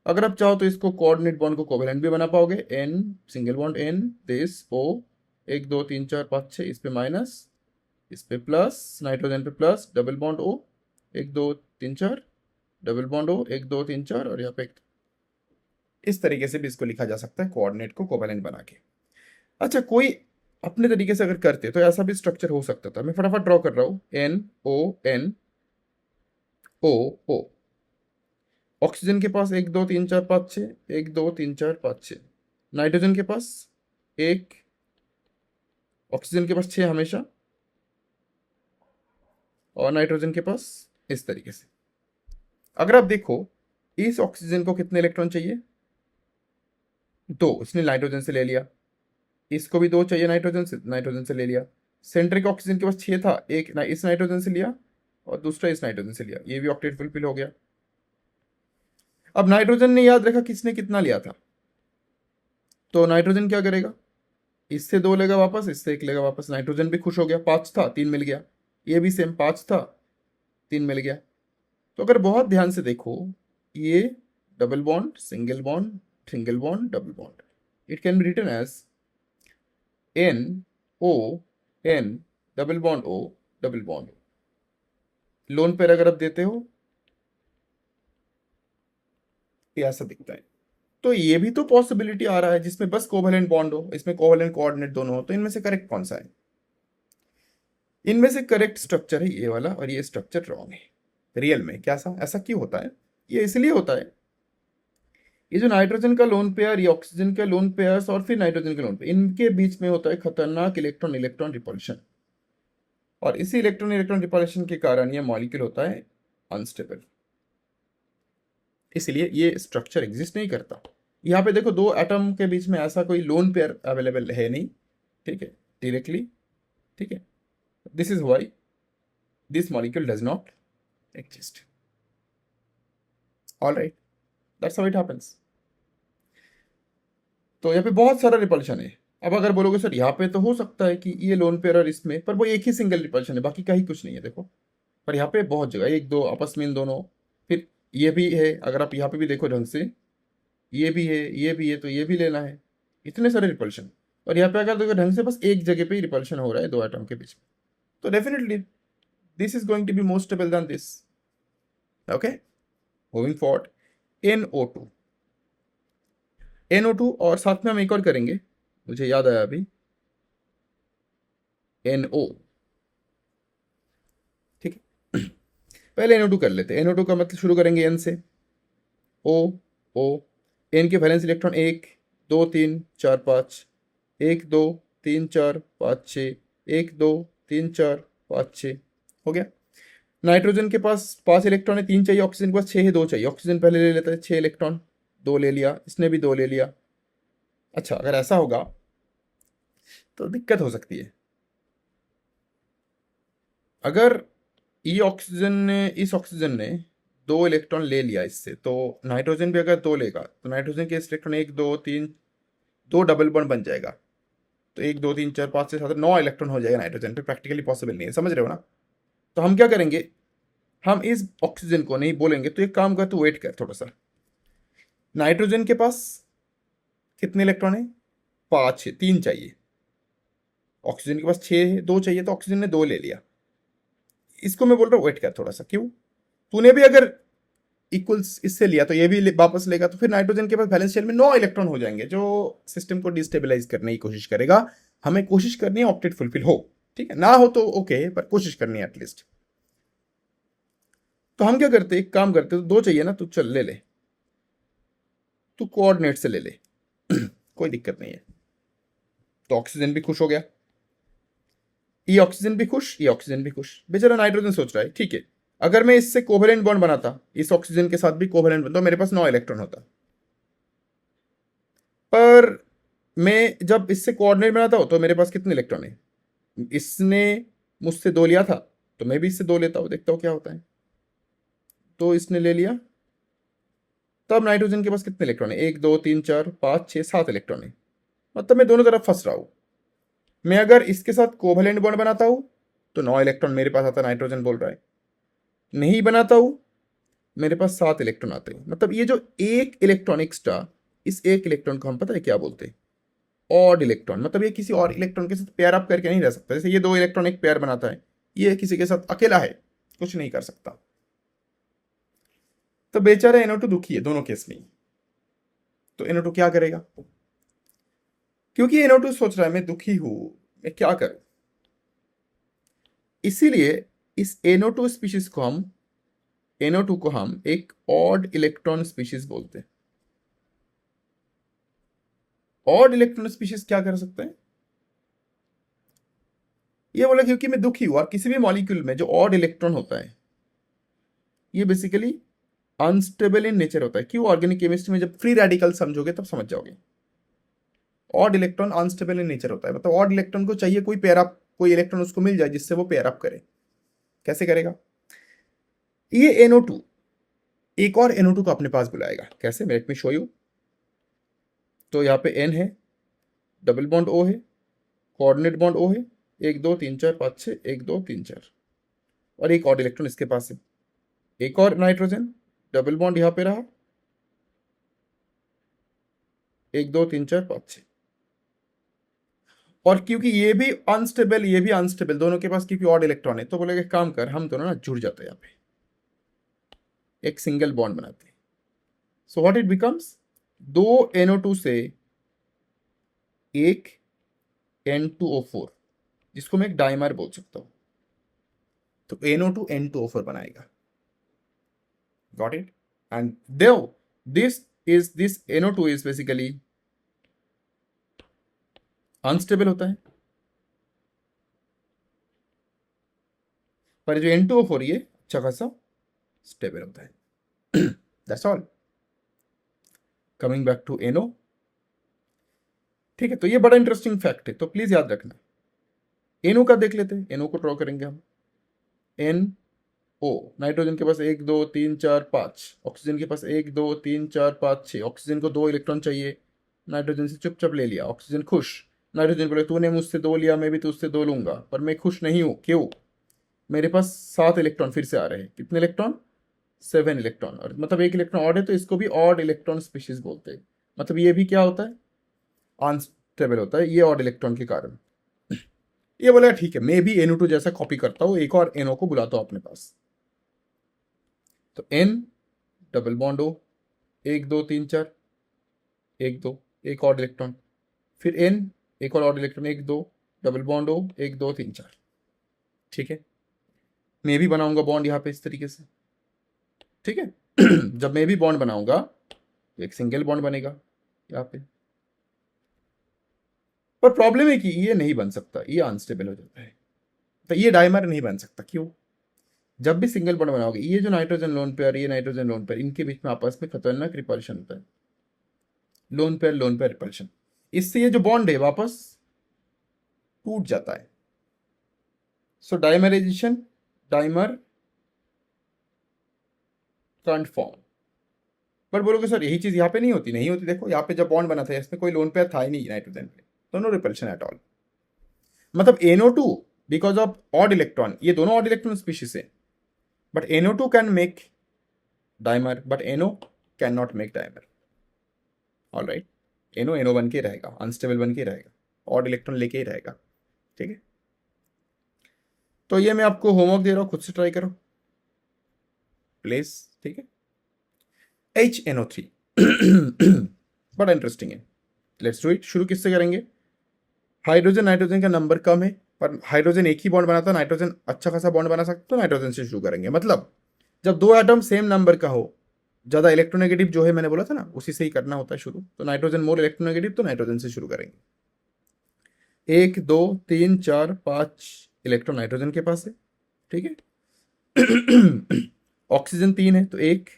अगर आप चाहो तो इसको कोऑर्डिनेट बॉन्ड को कोवेलेंट भी बना पाओगे, N, single bond N, this O, 1 2 3 4 5 6, इस पे माइनस, इस पे प्लस, नाइट्रोजन पे plus, double bond O, 1 2 3 4, double bond O, 1 2 3 4, और यहाँ पे इस तरीके से भी इसको लिखा जा सकता है, कोऑर्डिनेट को कोवेलेंट बना के। अच्छा, कोई अपने तरीके से अगर करते तो ऐसा भी स्ट्रक्चर हो सकता था। मैं फटाफट ड्रॉ कर रहा हूँ, NONO, ऑक्सीजन के पास 1 2 3 4 5 6, 1 2 3 4 5 6, नाइट्रोजन के पास 1, ऑक्सीजन के पास 6 हमेशा, और नाइट्रोजन के पास इस तरीके से। अगर आप देखो, इस ऑक्सीजन को कितने इलेक्ट्रॉन चाहिए, 2, इसने नाइट्रोजन से ले लिया, इसको भी 2 चाहिए, नाइट्रोजन से ले लिया। सेंट्रिक ऑक्सीजन के पास 6 था, एक इस नाइट्रोजन से लिया और दूसरा इस नाइट्रोजन से लिया, ये भी ऑक्टेट फुलफिल हो गया। अब नाइट्रोजन ने याद रखा किसने कितना लिया था, तो नाइट्रोजन क्या करेगा, इससे 2 लेगा वापस, इससे 1 लेगा वापस, नाइट्रोजन भी खुश हो गया, 5 था 3 मिल गया, ये भी सेम 5 था 3 मिल गया। तो अगर बहुत ध्यान से देखो, ये double bond, single bond, single bond, double bond, it can be written as NON, double bond O, double bond O। Lone pair अगर आप देते हो, ये ऐसा दिखता है। तो ये भी तो पॉसिबिलिटी आ रहा है जिसमें बस कोवेलेंट बॉन्ड हो, इसमें कोवेलेंट कोऑर्डिनेट दोनों हो, तो इनमें से करेक्ट कौन सा है, इनमें से करेक्ट स्ट्रक्चर है ये वाला, और ये स्ट्रक्चर रॉन्ग है। रियल में क्या सा ऐसा क्यों होता है, ये इसलिए होता है, ये जो नाइट्रोजन का लोन पेयर, ये ऑक्सीजन का लोन पेयर, और फिर नाइट्रोजन का लोन पेयर, इनके बीच में होता है खतरनाक इलेक्ट्रॉन इलेक्ट्रॉन रिपल्शन, और इसी इलेक्ट्रॉन इलेक्ट्रॉन रिपल्शन के कारण ये मॉलिक्यूल होता है अनस्टेबल, इसलिए ये स्ट्रक्चर एग्जिस्ट नहीं करता। यहाँ पे देखो 2 एटम के बीच में ऐसा कोई लोन पेयर अवेलेबल है नहीं, ठीक है, डायरेक्टली। ठीक है, this is why this molecule does not exist. All right. That's how it happens. तो यहाँ पे बहुत सारा रिपल्शन है। अब अगर बोलोगे सर यहाँ पे तो हो सकता है कि ये लोन पेयर और इसमें, पर वो एक ही सिंगल रिपल्शन है, बाकी कहीं कुछ नहीं है देखो। पर यहाँ पे बहुत जगह, एक दो आपस में इन दोनों, फिर ये भी है, अगर आप यहाँ पे भी देखो ढंग से, ये भी है, ये भी है, तो ये भी लेना है। इतने सारे रिपल्शन। और यहाँ पे अगर देखो ढंग से, बस एक जगह पे ही रिपल्शन हो रहा है दो एटम के बीच में, तो definitely this is going to be more stable than this. Okay, moving forward, NO2। NO2 और साथ में हम एक और करेंगे, मुझे याद आया अभी, NO। ठीक है, पहले NO2 कर लेते हैं। NO2 का मतलब शुरू करेंगे N से, O N के वैलेंस इलेक्ट्रॉन 1 2 3 4 5, 1 2 3 4 5 6, 1 2 3 4 5 6, हो गया। नाइट्रोजन के पास 5 इलेक्ट्रॉन है, 3 चाहिए, ऑक्सीजन के पास 6 है, 2 चाहिए। ऑक्सीजन पहले ले लेता है 6 इलेक्ट्रॉन, 2 ले लिया, इसने भी 2 ले लिया। अच्छा, अगर ऐसा होगा तो दिक्कत हो सकती है। अगर इस ऑक्सीजन ने 2 इलेक्ट्रॉन ले लिया इससे, तो नाइट्रोजन भी अगर 2 लेगा, तो नाइट्रोजन के इस इलेक्ट्रॉन 1 2 3, 2 डबल बॉन्ड बन जाएगा, तो 1 2 3 4 5 6 7 9 इलेक्ट्रॉन हो जाएगा नाइट्रोजन पे। प्रैक्टिकली पॉसिबल नहीं है, समझ रहे हो ना। तो हम क्या करेंगे, हम इस ऑक्सीजन को नहीं बोलेंगे, तो एक काम कर, तो वेट कर थोड़ा सा। नाइट्रोजन के पास कितने इलेक्ट्रॉन है, 5 है, 3 चाहिए। ऑक्सीजन के पास 6 है, 2 चाहिए, तो ऑक्सीजन ने 2 ले लिया। इसको मैं बोल रहा हूँ वेट कर थोड़ा सा। क्यों, तूने भी अगर इक्वल्स इससे लिया तो ये भी वापस लेगा, तो फिर नाइट्रोजन के पास बैलेंस शेल में 9 इलेक्ट्रॉन हो जाएंगे, जो सिस्टम को डिस्टेबलाइज करने की कोशिश करेगा। हमें कोशिश करनी है ऑक्टेट फुलफिल हो, ठीक है, ना हो तो ओके, पर कोशिश करनी है एटलीस्ट। तो हम क्या करते, एक काम करते, तो 2 चाहिए ना, तो चल ले ले, तू कोऑर्डिनेट से ले ले कोई दिक्कत नहीं है। तो ऑक्सीजन भी खुश हो गया, ये ऑक्सीजन भी खुश, ये ऑक्सीजन भी खुश। बेचारा नाइट्रोजन सोच रहा है ठीक है, अगर मैं इससे कोवेलेंट बॉन्ड बनाता, इस ऑक्सीजन के साथ भी कोवेलेंट बनता, तो मेरे पास 9 इलेक्ट्रॉन होता। पर मैं जब इससे कोऑर्डिनेट बनाता हूं, तो मेरे पास कितने इलेक्ट्रॉन है, इसने मुझसे 2 लिया था, तो मैं भी इससे 2 लेता हूं, देखता हूं क्या होता है। तो इसने ले लिया, तब नाइट्रोजन के पास कितने इलेक्ट्रॉन है, 1 2 3 4 5 6 7 इलेक्ट्रॉन है। मतलब मैं दोनों तरफ फंस रहा हूं। मैं अगर इसके साथ कोवेलेंट बॉन्ड बनाता हूं, तो 9 इलेक्ट्रॉन मेरे पास आता, नाइट्रोजन बोल रहा है। नहीं बनाता हूं, मेरे पास 7 इलेक्ट्रॉन आते हैं। मतलब ये जो एक इलेक्ट्रॉन एक्स्ट्रा, इस एक इलेक्ट्रॉन को हम पता है क्या बोलते हैं, ऑड इलेक्ट्रॉन। मतलब ये किसी और इलेक्ट्रॉन के साथ पेयर अप करके नहीं रह सकता। जैसे ये 2 इलेक्ट्रॉन एक पेयर बनाता है, ये किसी के साथ अकेला है, कुछ नहीं कर सकता। तो बेचारा NO2 दुखी है दोनों केस में। तो NO2 क्या करेगा, क्योंकि NO2 सोच रहा है मैं दुखी हूं, मैं क्या करूं। इसीलिए इस NO2 स्पीशीज को हम, NO2 को हम एक ऑड इलेक्ट्रॉन स्पीशीज बोलते हैं। ऑड इलेक्ट्रॉन स्पीशीज क्या कर सकते हैं, ये बोला क्योंकि मैं दुखी हूं, और किसी भी मॉलिक्यूल में जो ऑड इलेक्ट्रॉन होता है, ये बेसिकली अनस्टेबल इन नेचर होता है। क्यों, ऑर्गेनिक केमिस्ट्री में जब फ्री रेडिकल समझोगे तब समझ जाओगे। Odd electron unstable in nature होता है, मतलब ऑड इलेक्ट्रॉन को चाहिए कोई पेयर अप, कोई इलेक्ट्रॉन उसको मिल जाए जिससे वो पेयर अप करे। कैसे करेगा, ये NO2 एक और NO2 को अपने पास बुलाएगा। कैसे, लेट मी शो यू। तो यहाँ पे N है, डबल बॉन्ड O है, कोऑर्डिनेट बॉन्ड O है, 1 2 3 4 5 6, 1 2 3 4, और एक और इलेक्ट्रॉन इसके पास है। एक और नाइट्रोजन, डबल बॉन्ड यहाँ पे रहा, 1 2 3 4 5 6। और क्योंकि ये भी अनस्टेबल, ये भी अनस्टेबल, दोनों के पास क्योंकि ऑड इलेक्ट्रॉन है, तो बोलेगा काम कर, हम दोनों ना जुड़ जाते हैं, यहाँ पे एक सिंगल बॉन्ड बनाते हैं। So what it becomes, 2 NO2 से एक N2O4, जिसको मैं एक डाइमर बोल सकता हूं। तो NO2 N2O4 बनाएगा। Got it. And the this NO2 is basically unstable होता है, पर जो N2O4 ये अच्छा खासा स्टेबल होता है। That's all. Coming back to NO, ठीक है। तो ये बड़ा इंटरेस्टिंग फैक्ट है, तो प्लीज याद रखना। NO का देख लेते हैं, NO को ड्रॉ करेंगे हम। N O, नाइट्रोजन के पास 1 2 3 4 5, ऑक्सीजन के पास 1 2 3 4 5 6, ऑक्सीजन को 2 इलेक्ट्रॉन चाहिए, नाइट्रोजन से चुपचाप ले लिया, ऑक्सीजन खुश। नाइट्रोजन बोले तूने मुझसे 2 लिया, मैं भी तुझसे 2 लूंगा, पर मैं खुश नहीं हूँ, क्यों? मेरे पास 7 इलेक्ट्रॉन फिर से आ रहे हैं। कितने इलेक्ट्रॉन? 7 इलेक्ट्रॉन। और मतलब एक इलेक्ट्रॉन ऑड है तो इसको भी ऑड इलेक्ट्रॉन स्पीशीज बोलते हैं। मतलब ये भी क्या होता है? अनस्टेबल होता है, ये ऑड इलेक्ट्रॉन के कारण। ये बोला ठीक है, मैं भी NO2 जैसा कॉपी करता हूँ, एक और NO को बुलाता हूँ अपने पास। तो N डबल बॉन्ड O, 1 2 3 4, 1 2, एक ऑड इलेक्ट्रॉन, फिर N एक और odd electron, 1 2, double bond O, 1 2 3 4। ठीक है, मैं भी बनाऊंगा बॉन्ड यहाँ पे इस तरीके से। ठीक है जब मैं भी बॉन्ड बनाऊंगा तो एक सिंगल बॉन्ड बनेगा यहाँ पे। पर प्रॉब्लम है कि ये नहीं बन सकता, ये अनस्टेबल हो जाता है, तो ये डाइमर नहीं बन सकता। क्यों? जब भी सिंगल बॉन्ड बनाओगे, ये जो नाइट्रोजन लोन पेयर, ये नाइट्रोजन लोन पेयर, इनके बीच में आपस में खतरनाक रिपल्शन होता है, लोन पेयर रिपल्शन। इससे ये जो बॉन्ड है वापस टूट जाता है। सो डाइमराइजेशन, डाइमर कांट फॉर्म। पर बोलोगे सर यही चीज यहाँ पे नहीं होती, नहीं होती। देखो यहाँ पे जब बॉन्ड बना था इसमें कोई लोन पेयर था ही नहीं नाइट्रोजन पे, तो नो रिपल्शन एट ऑल। मतलब NO2 because of odd electron, ये दोनों ऑड इलेक्ट्रॉन स्पीशीज है, but NO2 can make dimer, but NO can not make dimer. All right, NO बन के रहेगा, अनस्टेबल बन के रहेगा, ऑड इलेक्ट्रॉन लेके ही रहेगा। ठीक है, तो ये मैं आपको होमवर्क दे रहा हूँ, खुद से ट्राई करो प्लीज। ठीक है, HNO3 बड़ा इंटरेस्टिंग है, लेट्स डू इट। शुरू किससे करेंगे? हाइड्रोजन नाइट्रोजन का नंबर कम है, पर हाइड्रोजन एक ही बॉन्ड बनाता है, नाइट्रोजन अच्छा खासा बॉन्ड बना सकता, तो नाइट्रोजन से शुरू करेंगे। मतलब जब दो एटम सेम नंबर का हो, ज्यादा इलेक्ट्रोनेगेटिव जो है मैंने बोला था ना, उसी से ही करना होता है शुरू। तो नाइट्रोजन मोर इलेक्ट्रोनेगेटिव, तो नाइट्रोजन से शुरू करेंगे। 1 2 3 4 5 इलेक्ट्रॉन नाइट्रोजन के पास है। ठीक है ऑक्सीजन 3 है, तो 1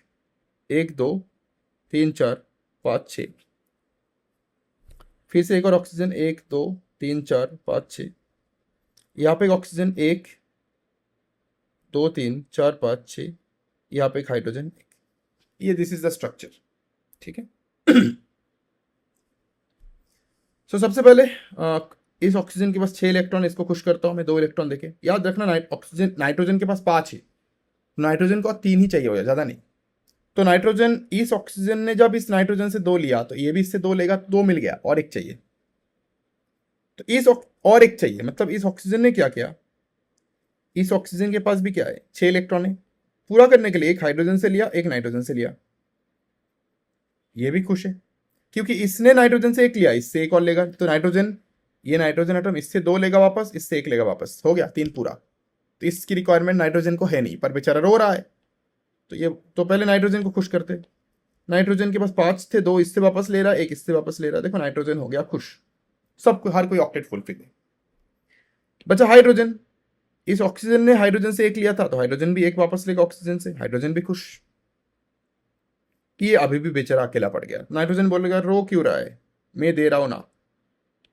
1 2 3 4 5 6, फिर से एक और ऑक्सीजन, 1 2 3 4 5 6, यहाँ पे एक ऑक्सीजन 1 2 3 4 5 6, यहाँ पे एक हाइड्रोजन 1। ये दिस इज द स्ट्रक्चर। ठीक है सो सबसे पहले इस ऑक्सीजन के पास 6 इलेक्ट्रॉन, इसको खुश करता हूं मैं, 2 इलेक्ट्रॉन देके। याद रखना ऑक्सीजन नाइट्रोजन के पास 5 है, नाइट्रोजन को 3 ही चाहिए होगा, ज्यादा नहीं। तो नाइट्रोजन, इस ऑक्सीजन ने जब इस नाइट्रोजन से 2 लिया, तो ये भी इससे 2 लेगा, 2 मिल गया, और एक चाहिए। तो और एक चाहिए, मतलब इस ऑक्सीजन ने क्या किया, इस ऑक्सीजन के पास भी क्या है, 6 इलेक्ट्रॉन है। पूरा करने के लिए एक हाइड्रोजन से लिया, एक नाइट्रोजन से लिया, ये भी खुश है क्योंकि इसने नाइट्रोजन से 1 लिया, इससे 1 और लेगा। तो नाइट्रोजन, ये नाइट्रोजन एटम इससे 2 लेगा वापस, इससे 1 लेगा वापस, हो गया 3 पूरा। तो इसकी रिक्वायरमेंट नाइट्रोजन को है नहीं, पर बेचारा रो रहा है, तो ये तो पहले नाइट्रोजन को खुश करते। नाइट्रोजन के पास 5 थे, 2 इससे वापस ले रहा है, 1 इससे वापस ले रहा है, देखो नाइट्रोजन हो गया खुश। सबको, हर कोई ऑक्टेट फुलफिल है। बचा हाइड्रोजन, इस ऑक्सीजन ने हाइड्रोजन से 1 लिया था, तो हाइड्रोजन भी 1 वापस लेगा ऑक्सीजन से, हाइड्रोजन भी खुश। ये अभी भी बेचारा अकेला पड़ गया। नाइट्रोजन बोलेगा रो क्यों रहा है, मैं दे रहा हूं ना।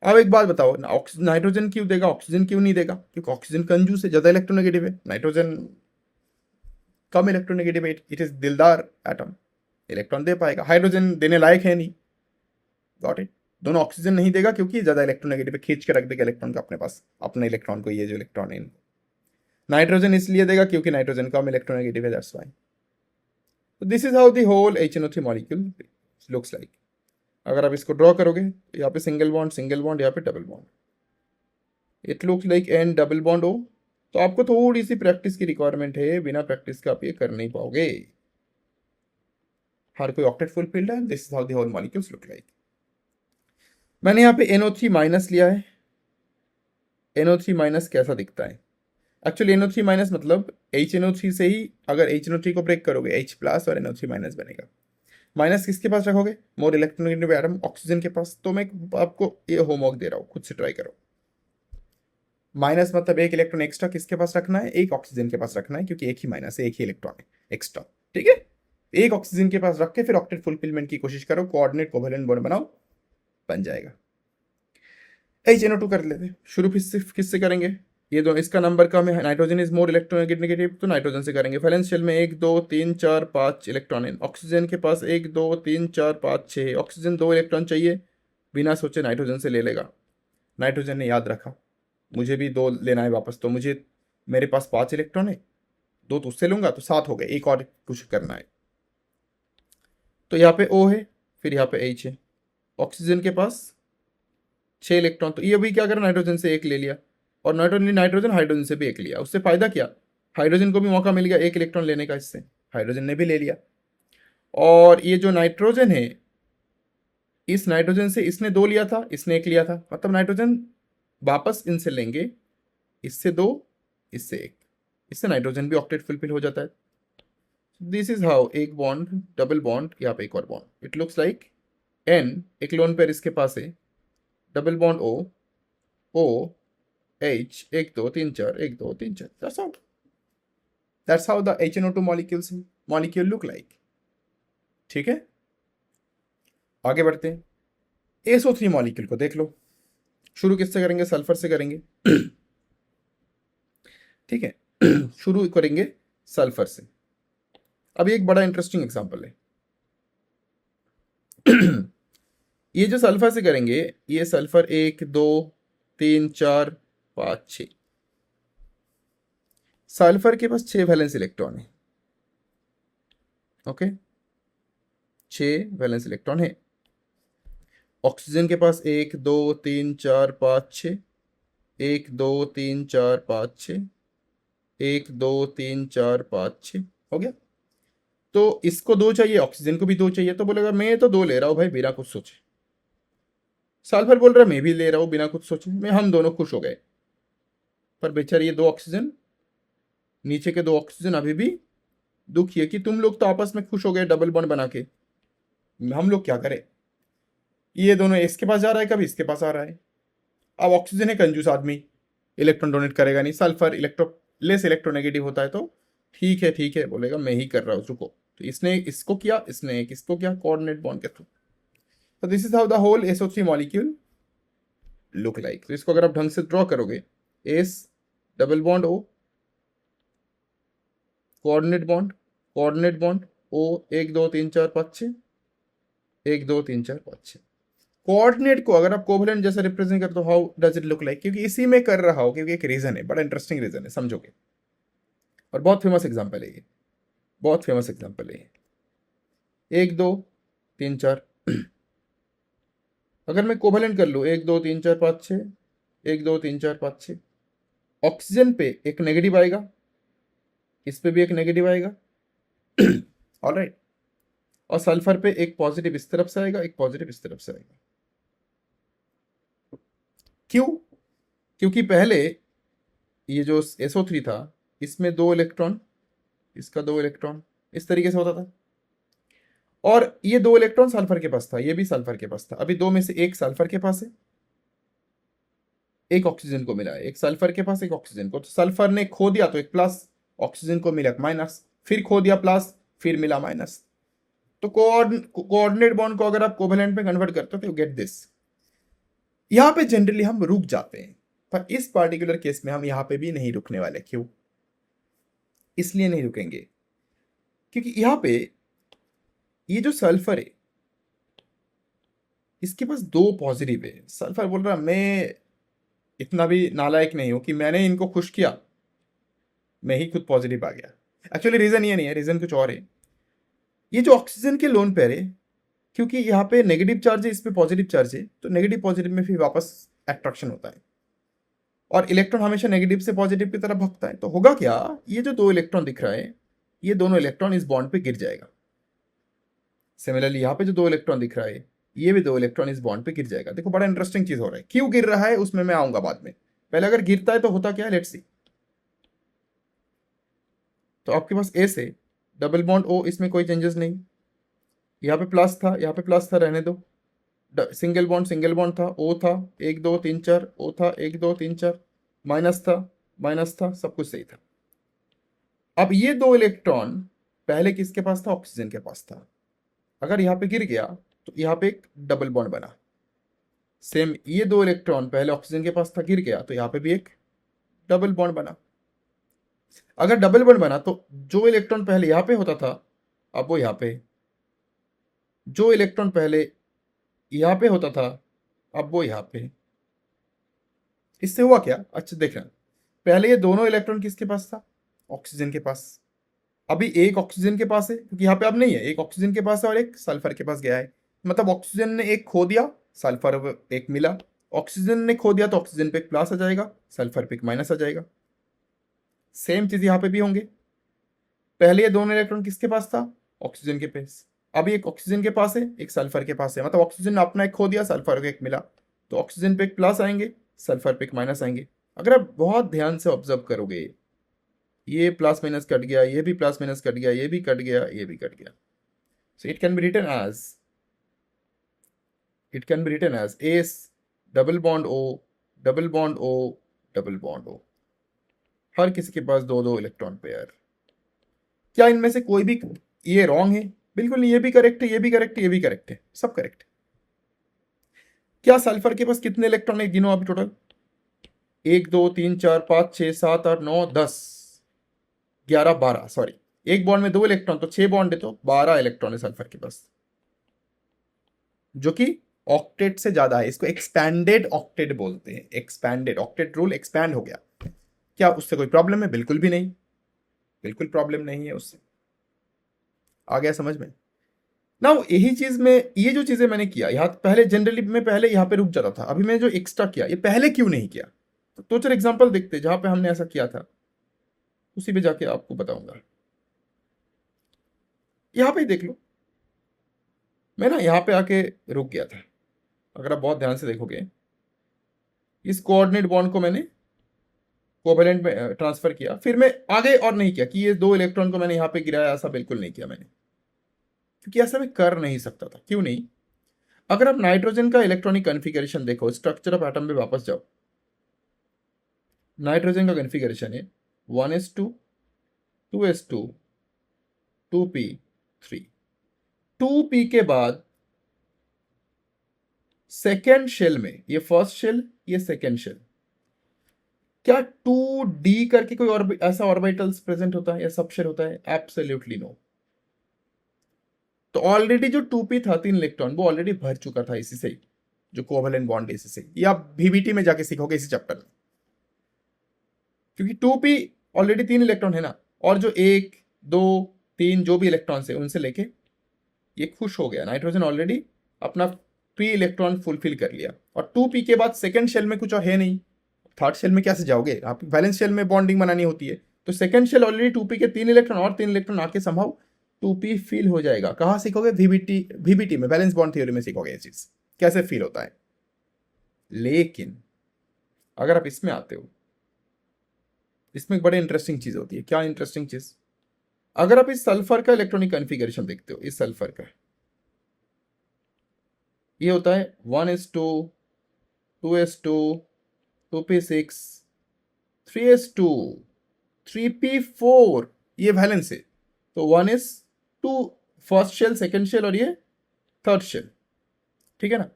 अब एक बात बताओ, नाइट्रोजन क्यों देगा, ऑक्सीजन क्यों नहीं देगा? क्योंकि ऑक्सीजन कंजूस है, ज्यादा इलेक्ट्रोनेगेटिव है, नाइट्रोजन कम इलेक्ट्रोनेगेटिव है, इट इज दिलदार एटम, इलेक्ट्रॉन दे पाएगा। हाइड्रोजन देने लायक है नहीं, गॉट इट। दोनों ऑक्सीजन नहीं देगा क्योंकि ज्यादा इलेक्ट्रोनेगेटिव है, खींच के रख देगा इलेक्ट्रॉन को अपने पास, अपने इलेक्ट्रॉन को, ये जो इलेक्ट्रॉन है। नाइट्रोजन इसलिए देगा क्योंकि नाइट्रोजन कम इलेक्ट्रोनेगेटिव है, दैट्स व्हाई। तो this is how the whole HNO3 molecule looks like. अगर आप इसको ड्रॉ करोगे, यहाँ पे सिंगल बॉन्ड, यहाँ पे double bond, it looks like N double bond O। तो आपको थोड़ी सी प्रैक्टिस की रिक्वायरमेंट है, बिना प्रैक्टिस का आप ये कर नहीं पाओगे। हर कोई ऑक्टेट फुलफिल्ड है, this is how the whole molecules look like. मैंने यहाँ पे NO3 माइनस लिया है। NO3 माइनस कैसा दिखता है? एक्चुअली NO3 माइनस मतलब HNO3 से ही, अगर HNO3 को ब्रेक करोगे H प्लस और NO3 माइनस बनेगा। माइनस किसके पास रखोगे? मोर इलेक्ट्रोनेगेटिव एटम, ऑक्सीजन के पास। तो मैं आपको ये होमवर्क दे रहा हूँ, खुद से ट्राई करो। माइनस मतलब 1 इलेक्ट्रॉन एक्स्ट्रा किसके पास रखना है? एक ऑक्सीजन के पास रखना है, क्योंकि एक ही माइनस है, एक ही इलेक्ट्रॉन है एक्स्ट्रा। ठीक है, एक ऑक्सीजन के पास रख के फिर ऑक्टेट फुलफिलमेंट की कोशिश करो, कोऑर्डिनेट कोवेलेंट बॉन्ड बनाओ, बन जाएगा। HNO2 कर लेते। शुरू किससे करेंगे? ये दो, इसका नंबर कम है, नाइट्रोजन इज मोर इलेक्ट्रोनेगेटिव, तो नाइट्रोजन से करेंगे। वैलेंस शेल में 1 2 3 4 5 इलेक्ट्रॉन है, ऑक्सीजन के पास 1 2 3 4 5 6, ऑक्सीजन 2 इलेक्ट्रॉन चाहिए, बिना सोचे नाइट्रोजन से ले लेगा। नाइट्रोजन ने याद रखा मुझे भी 2 लेना है वापस, तो मुझे मेरे पास 5 इलेक्ट्रॉन है, 2 तो उससे लूंगा तो 7 हो गए, एक और कुछ करना है। तो यहाँ पे O है, फिर यहाँ पे H है, ऑक्सीजन के पास 6 इलेक्ट्रॉन, तो ये भी क्या करा, नाइट्रोजन से 1 ले लिया, और नाइट्रोजन हाइड्रोजन से भी 1 लिया। उससे फायदा क्या, हाइड्रोजन को भी मौका मिल गया 1 इलेक्ट्रॉन लेने का, इससे हाइड्रोजन ने भी ले लिया। और ये जो नाइट्रोजन है, इस नाइट्रोजन से इसने 2 लिया था, इसने 1 लिया था, मतलब नाइट्रोजन वापस इनसे लेंगे, इससे 2 इससे 1, इससे नाइट्रोजन भी ऑक्टेट फुलफिल हो जाता है। दिस इज हाउ एक बॉन्ड, डबल बॉन्ड, यहाँ पे एक और bond, it looks like N, एक लोन पेयर इसके पास है, double bond O H, 1 2 3 4, 1 2 3 4, that's how the HNO2 molecule look like। ठीक है, आगे बढ़ते हैं। SO3 मॉलिक्यूल को देख लो, शुरू किससे करेंगे, सल्फर से करेंगे। ठीक है, शुरू करेंगे सल्फर से। अभी एक बड़ा इंटरेस्टिंग एग्जांपल है। ये जो सल्फर से करेंगे, ये सल्फर 1 2 3 4 5 6, सल्फर के पास 6 वैलेंस इलेक्ट्रॉन है। ओके, 6 वैलेंस इलेक्ट्रॉन है। ऑक्सीजन के पास 1 2 3 4 5 6, 1 2 3 4 5 6, 1 2 3 4 5 6, हो गया। तो इसको 2 चाहिए, ऑक्सीजन को भी 2 चाहिए, तो बोलेगा मैं तो 2 ले रहा हूं भाई बिना कुछ सोचे। सल्फर बोल रहा है मैं भी ले रहा हूं बिना कुछ सोचे, मैं, हम दोनों खुश हो गए। पर बेचारे ये 2 ऑक्सीजन, नीचे के 2 ऑक्सीजन अभी भी दुखी है कि तुम लोग तो आपस में खुश हो गए डबल बॉन्ड बना के, हम लोग क्या करें। ये दोनों इसके पास जा रहा है, कभी इसके पास आ रहा है। अब ऑक्सीजन है कंजूस आदमी, इलेक्ट्रॉन डोनेट करेगा नहीं, सल्फर लेस इलेक्ट्रोनेगेटिव होता है, तो ठीक है बोलेगा मैं ही कर रहा हूँ, रुको। तो इसने इसको किया, इसने एक इसको किया, कोऑर्डिनेट बॉन्ड के थ्रू। तो this is how the whole SO3 molecule look like. तो इसको अगर आप ढंग से ड्रॉ करोगे, S double bond O, coordinate bond O, 1 2 3 4 5 6, 1 2 3 4 5 6। Coordinate को अगर आप कोवलेंट जैसे रिप्रेजेंट करते हो, how does it look like, क्योंकि इसी में कर रहा हो, क्योंकि एक रीजन है, बड़ा इंटरेस्टिंग रीजन है, समझोगे। और बहुत फेमस एग्जांपल है ये, बहुत फेमस एग्जांपल है ये। 1 2 3 4, अगर मैं कोवलेंट कर लूँ 1 2 3 4 5 6, 1 2 3 4 5 6, ऑक्सीजन पे एक नेगेटिव आएगा, इस पे भी एक नेगेटिव आएगा, ऑलराइट, और सल्फर पे एक पॉजिटिव इस तरफ से आएगा, एक पॉजिटिव इस तरफ से आएगा। क्यों, क्योंकि पहले ये जो SO3 था, इसमें 2 इलेक्ट्रॉन, इसका 2 इलेक्ट्रॉन इस तरीके से होता था, और ये 2 इलेक्ट्रॉन सल्फर के पास था, ये भी सल्फर के पास था। अभी 2 में से एक सल्फर के पास है, एक ऑक्सीजन को मिला है, एक सल्फर के पास एक ऑक्सीजन को, तो सल्फर ने खो दिया तो एक प्लस, ऑक्सीजन को मिला माइनस, फिर खो दिया प्लस, फिर मिला माइनस। तो कोऑर्डिनेट बॉन्ड को अगर आप कोवेलेंट में कन्वर्ट करते हो तो यू गेट दिस। यहां पे जनरली हम रुक जाते हैं, पर इस पार्टिकुलर केस में हम यहां पे भी नहीं रुकने वाले। क्यों, इसलिए नहीं रुकेंगे क्योंकि यहां पे ये जो सल्फर है, इसके पास 2 पॉजिटिव है। सल्फर बोल रहा मैं इतना भी नालायक नहीं हूं कि मैंने इनको खुश किया, मैं ही खुद पॉजिटिव आ गया। एक्चुअली रीजन ये नहीं है, रीजन कुछ और है। ये जो ऑक्सीजन के लोन पेयर है, क्योंकि यहाँ पे नेगेटिव चार्ज है, इस पे पॉजिटिव चार्ज है, तो नेगेटिव पॉजिटिव में फिर वापस अट्रैक्शन होता है, और इलेक्ट्रॉन हमेशा नेगेटिव से पॉजिटिव की तरफ भगता है। तो होगा क्या, ये जो 2 इलेक्ट्रॉन दिख रहा है, ये दोनों इलेक्ट्रॉन इस बॉन्ड पे गिर जाएगा। सिमिलरली यहाँ पे जो 2 इलेक्ट्रॉन दिख रहा है, ये भी 2 इलेक्ट्रॉन इस बॉन्ड पे गिर जाएगा। देखो बड़ा इंटरेस्टिंग चीज हो रहा है, क्यों गिर रहा है उसमें मैं आऊंगा बाद में, पहले अगर गिरता है तो होता क्या है, लेट्स सी। तो आपके पास एस है, डबल बॉन्ड O, इसमें कोई चेंजेस नहीं, यहाँ पे प्लस था, यहाँ पे प्लस था, रहने दो। सिंगल बॉन्ड था, O था 1 2 3 4, O था 1 2 3 4, माइनस था, सब कुछ सही था। अब ये 2 इलेक्ट्रॉन पहले किसके पास था, ऑक्सीजन के पास था। अगर यहाँ पे गिर गया तो यहाँ पे एक डबल बॉन्ड बना। सेम ये 2 इलेक्ट्रॉन पहले ऑक्सीजन के पास था, गिर गया तो यहाँ पे भी एक डबल बॉन्ड बना। अगर डबल बॉन्ड बना तो जो इलेक्ट्रॉन पहले यहां पे होता था अब वो यहां पे, जो इलेक्ट्रॉन पहले यहां पे होता था अब वो यहां पे। इससे हुआ क्या, अच्छा देखना, पहले ये दोनों इलेक्ट्रॉन किसके पास था, ऑक्सीजन के पास। अभी एक ऑक्सीजन के पास है क्योंकि यहाँ पे अब नहीं है, एक ऑक्सीजन के पास है और एक सल्फर के पास गया है। मतलब ऑक्सीजन ने एक खो दिया, सल्फर एक मिला। ऑक्सीजन ने खो दिया तो ऑक्सीजन पे एक प्लस आ जाएगा, सल्फर पे एक माइनस आ जाएगा। सेम चीज यहाँ पे भी होंगे। पहले ये दोनों इलेक्ट्रॉन किसके पास था, ऑक्सीजन के पास। अभी एक ऑक्सीजन के पास है, एक सल्फर के पास है। मतलब ऑक्सीजन ने अपना एक खो दिया, सल्फर को एक मिला, तो ऑक्सीजन पे एक प्लस आएंगे, सल्फर पे एक माइनस आएंगे। अगर आप बहुत ध्यान से ऑब्जर्व करोगे, ये प्लस माइनस कट गया, ये भी प्लस माइनस कट गया, ये भी कट गया, ये भी कट गया। So it can be written as, S double bond O, double bond O, double bond O. हर किसी के पास दो दो इलेक्ट्रॉन पेयर। क्या इनमें से कोई भी ये रॉन्ग है, बिल्कुल नहीं। ये भी करेक्ट है, ये भी करेक्ट है, ये भी करेक्ट है, सब करेक्ट है। क्या सल्फर के पास कितने इलेक्ट्रॉन है, गिनो अभी टोटल। 1 2 3 4 5 6 7 8 9 10 11 12, सॉरी एक बॉन्ड में 2 इलेक्ट्रॉन तो 6 बॉन्ड है, तो 12 इलेक्ट्रॉन है सल्फर के पास, जो कि ऑक्टेट से ज्यादा है। इसको एक्सपैंडेड ऑक्टेट बोलते हैं। एक्सपैंडेड ऑक्टेट रूल, एक्सपैंड हो गया। क्या उससे कोई प्रॉब्लम है, बिल्कुल भी नहीं, बिल्कुल प्रॉब्लम नहीं है उससे। आ गया समझ में ना। यही चीज में, ये जो चीजें मैंने किया यहाँ पहले, जनरली मैं पहले यहाँ पे रुक जाता था, अभी मैंने जो एक्स्ट्रा किया ये पहले क्यों नहीं किया, तो चलो एग्जांपल देखते जहां पे हमने ऐसा किया था, उसी पे जाके आपको बताऊंगा। यहाँ पे देख लो, मैं ना यहाँ पे आके रुक गया था। अगर आप बहुत ध्यान से देखोगे, इस कोऑर्डिनेट बॉन्ड को मैंने कोवेलेंट में ट्रांसफर किया, फिर मैं आगे और नहीं किया कि ये 2 इलेक्ट्रॉन को मैंने यहाँ पे गिराया, ऐसा बिल्कुल नहीं किया मैंने, क्योंकि ऐसा मैं कर नहीं सकता था। क्यों नहीं, अगर आप नाइट्रोजन का इलेक्ट्रॉनिक कॉन्फ़िगरेशन देखो, स्ट्रक्चर ऑफ एटम पे वापस जाओ, नाइट्रोजन का कॉन्फ़िगरेशन है 1s2 2s2 2p3। 2p के बाद सेकेंड शेल में, ये फर्स्ट शेल, ये सेकेंड शेल, क्या 2d करके कोई और ऐसा ऑर्बिटल्स प्रेजेंट होता है या सब शेल होता है, एब्सोल्युटली नो। तो ऑलरेडी जो 2p था 3 इलेक्ट्रॉन, वो ऑलरेडी भर चुका था इसी से, जो कोवेलेंट बॉन्ड इसी से। ये आप VBT में जाके सीखोगे इसी चैप्टर में, क्योंकि 2p ऑलरेडी 3 इलेक्ट्रॉन है ना, और जो 1 2 3 जो भी इलेक्ट्रॉन है उनसे लेके ये खुश हो गया। नाइट्रोजन ऑलरेडी अपना 3 इलेक्ट्रॉन फुलफिल कर लिया, और 2p के बाद सेकेंड शेल में कुछ और है नहीं। थर्ड शेल में कैसे जाओगे, आप वैलेंस शेल में बॉन्डिंग बनानी होती है, तो सेकेंड शेल ऑलरेडी 2p के 3 इलेक्ट्रॉन और 3 इलेक्ट्रॉन आके संभव 2p फिल हो जाएगा। कहाँ सीखोगे, VBT में, वैलेंस बॉन्ड थ्योरी में सीखोगे ये चीज कैसे फिल होता है। लेकिन अगर आप इसमें आते हो, इसमें एक बड़ी इंटरेस्टिंग चीज होती है। क्या इंटरेस्टिंग चीज, अगर आप इस सल्फर का इलेक्ट्रॉनिक कॉन्फ़िगरेशन देखते हो, इस सल्फर का ये होता है 1s2 2s2 2p6 3s2 3p4, ये वैलेंस है। तो 1s2 first shell, second shell और ये थर्ड शेल, ठीक है ना।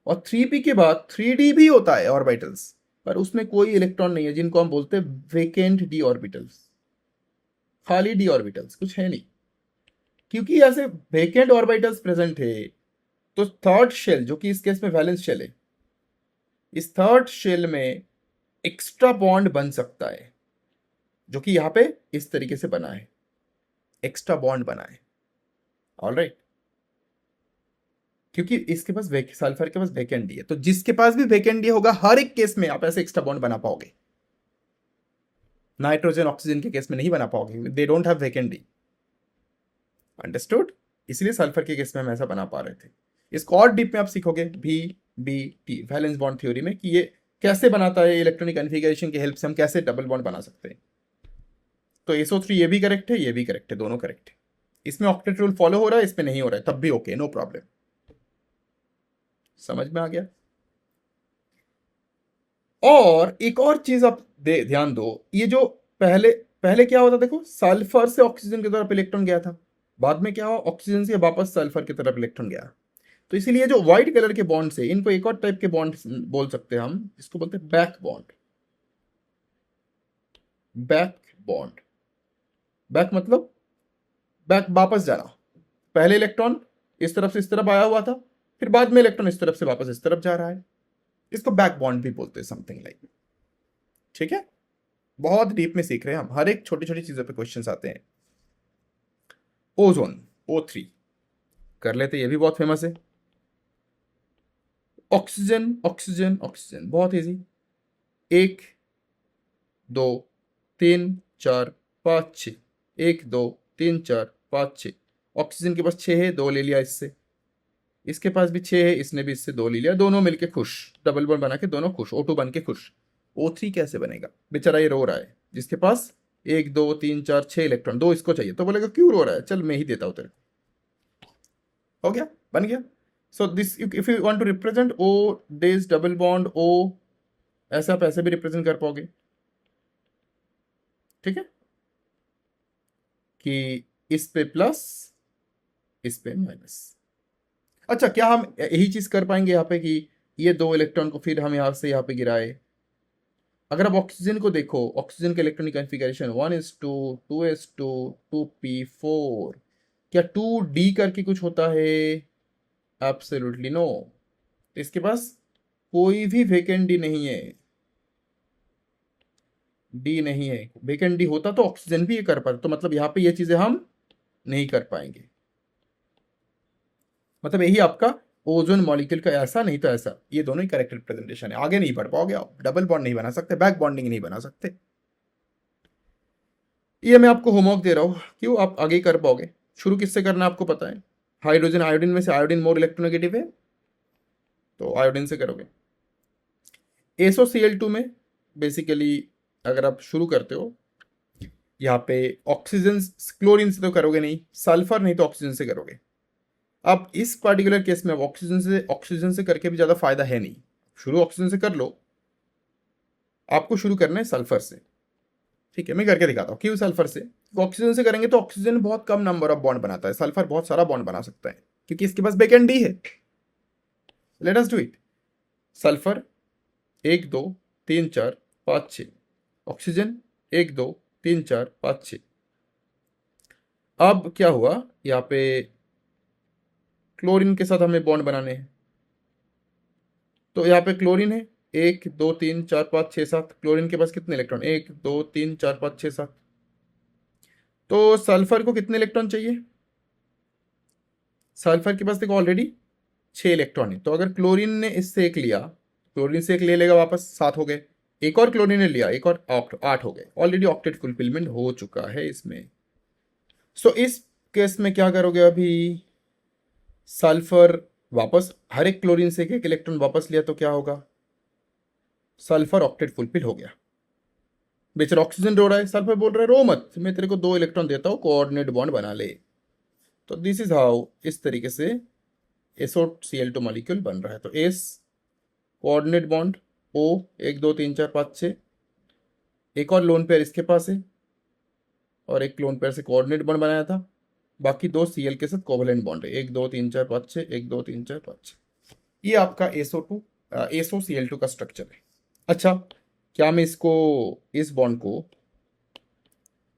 और 3p के बाद 3d भी होता है ऑर्बिटल्स, पर उसमें कोई इलेक्ट्रॉन नहीं है, जिनको हम बोलते हैं वेकेंट डी ऑर्बिटल्स, खाली डी ऑर्बिटल्स, कुछ है नहीं। क्योंकि ऐसे वेकेंट ऑर्बिटल्स प्रेजेंट है, तो थर्ड शेल, जो कि इस केस में वैलेंस शेल है, इस थर्ड शेल में एक्स्ट्रा बॉन्ड बन सकता है, जो कि यहां पे इस तरीके से बना है, एक्स्ट्रा बॉन्ड बना है। ऑलराइट, क्योंकि इसके पास सल्फर के पास वेकेंट डी है, तो जिसके पास भी वेकेंट डी होगा हर एक केस में आप ऐसे एक्स्ट्रा बॉन्ड बना पाओगे। नाइट्रोजन ऑक्सीजन के केस में नहीं बना पाओगे, they don't have vacant D. Understood, इसलिए सल्फर के केस में हम ऐसा बना पा रहे थे। इसको और डीप में आप सीखोगे VBT, वैलेंस बॉन्ड थ्योरी में, कि ये कैसे बनाता है, इलेक्ट्रॉनिक कॉन्फ़िगरेशन की हेल्प से हम कैसे डबल बॉन्ड बना सकते हैं। तो SO3 ये भी करेक्ट है, ये भी करेक्ट है, दोनों करेक्ट है। इसमें ऑक्टेट रूल फॉलो हो रहा है, इसमें नहीं हो रहा है, तब भी ओके, नो प्रॉब्लम। समझ में आ गया। और एक और चीज आप ध्यान दो, ये जो पहले पहले क्या होता, देखो सल्फर से ऑक्सीजन की तरफ इलेक्ट्रॉन गया था, बाद में क्या हुआ, ऑक्सीजन से वापस सल्फर की तरफ इलेक्ट्रॉन गया। तो इसीलिए जो व्हाइट कलर के बॉन्ड से, इनको एक और टाइप के बॉन्ड बोल सकते हैं हम, इसको बोलते हैं back bond. Back bond. Back मतलब बैक, वापस जाना। पहले इलेक्ट्रॉन इस तरफ से इस तरफ आया हुआ था, फिर बाद में इलेक्ट्रॉन इस तरफ से वापस इस तरफ जा रहा है, इसको बैक बॉन्ड भी बोलते हैं, समथिंग लाइक। ठीक है, बहुत डीप में सीख रहे हैं हम, हर एक छोटी छोटी चीजों पे क्वेश्चंस आते हैं। ओजोन, O3 कर लेते, ये भी बहुत फेमस है। ऑक्सीजन ऑक्सीजन ऑक्सीजन, बहुत इजी। 1 2 3 4 5 6, 1 2 3 4 5 6। ऑक्सीजन के पास 6 है, 2 ले लिया इससे, इसके पास भी 6 है, इसने भी इससे 2 ले लिया, दोनों मिलके खुश, डबल बॉन्ड बना के दोनों खुश, O2 बन के खुश। O3 कैसे बनेगा? बेचारा ये रो रहा है, जिसके पास 1 2 3 4 6 इलेक्ट्रॉन, 2 इसको चाहिए, तो बोलेगा क्यों रो रहा है, चल मैं ही देता हूं तेरे को। हो गया, बन गया। So this, if you want to represent O days double bond O, ऐसा आप ऐसे भी रिप्रेजेंट कर पाओगे। ठीक है, कि इस पे प्लस, इस पे माइनस। अच्छा, क्या हम यही चीज कर पाएंगे यहाँ पे कि ये 2 इलेक्ट्रॉन को फिर हम यहाँ से यहाँ पे गिराए? अगर आप ऑक्सीजन को देखो, ऑक्सीजन का electronic configuration 1s2 2s2 2p4, क्या 2d करके कुछ होता है? Absolutely no. इसके पास कोई भी वेकेंट डी नहीं है, डी नहीं है। वेकेंट डी होता तो ऑक्सीजन भी ये कर पाता, तो मतलब यहाँ पे ये चीजें हम नहीं कर पाएंगे। मतलब यही आपका ओजोन मॉलिक्यूल का ऐसा, नहीं तो ऐसा, ये दोनों ही करेक्ट रिप्रेजेंटेशन है। आगे नहीं बढ़ पाओगे आप, डबल बॉन्ड नहीं बना सकते, बैक बॉन्डिंग नहीं बना सकते। ये मैं आपको होमवर्क दे रहा हूँ, क्यों आप आगे कर पाओगे। शुरू किससे करना है आपको पता है, हाइड्रोजन आयोडीन में से आयोडीन मोर इलेक्ट्रोनेगेटिव है, तो आयोडीन से करोगे। SOCl2 में बेसिकली अगर आप शुरू करते हो, यहाँ पे ऑक्सीजन, क्लोरीन से तो करोगे नहीं, सल्फर नहीं तो ऑक्सीजन से करोगे। अब इस पर्टिकुलर केस में अब ऑक्सीजन से करके भी ज़्यादा फायदा है नहीं, शुरू ऑक्सीजन से कर लो, आपको शुरू करना है सल्फर से। ठीक है, मैं करके दिखाता हूँ क्यों सल्फर से। ऑक्सीजन से करेंगे तो ऑक्सीजन बहुत कम नंबर ऑफ बॉन्ड बनाता है, सल्फर बहुत सारा बॉन्ड बना सकता है, क्योंकि इसके पास बैकेंड डी है। Let us do it. Sulphur 1 2 3 4 5 6, oxygen 1 2 3 4 5 6। अब क्या हुआ, यहाँ पे क्लोरीन के साथ हमें बॉन्ड बनाने हैं, तो यहाँ पे क्लोरीन है 1 2 3 4 5 6 7, क्लोरीन के पास कितने इलेक्ट्रॉन, 1 2 3 4 5 6 7। तो सल्फर को कितने इलेक्ट्रॉन चाहिए? सल्फर के पास देखो ऑलरेडी 6 इलेक्ट्रॉन है, तो अगर क्लोरीन ने इससे एक लिया, क्लोरीन से एक ले लेगा वापस, 7 हो गए। एक और क्लोरीन ने लिया, एक और 8 हो गए, ऑलरेडी ऑक्टेट फुलफिलमेंट हो चुका है इसमें। सो इस केस में क्या करोगे, अभी सल्फर वापस, हर एक क्लोरीन से एक एक इलेक्ट्रॉन वापस लिया तो क्या होगा, सल्फर ऑक्टेट फुलफिल हो गया। बेचारा ऑक्सीजन रो रहा है, सल्फर बोल रहा है रो मत, मैं तेरे को 2 इलेक्ट्रॉन देता हूं, कोऑर्डिनेट बॉन्ड बना ले। तो दिस इज हाउ, इस तरीके से SOCl2 मॉलिक्यूल बन रहा है। तो एस कोऑर्डिनेट बॉन्ड, O 1 2 3 4 5 6, एक और लोन पेयर इसके पास है, और एक लोन पेयर से कोऑर्डिनेट बॉन्ड बनाया था, बाकी 2 Cl के साथ कोवलेंट बॉन्ड है, 1 2 3 4 5 6, 1 2 3 4 5 6। ये आपका SOCl2 का स्ट्रक्चर है। अच्छा, क्या मैं इसको, इस बॉन्ड को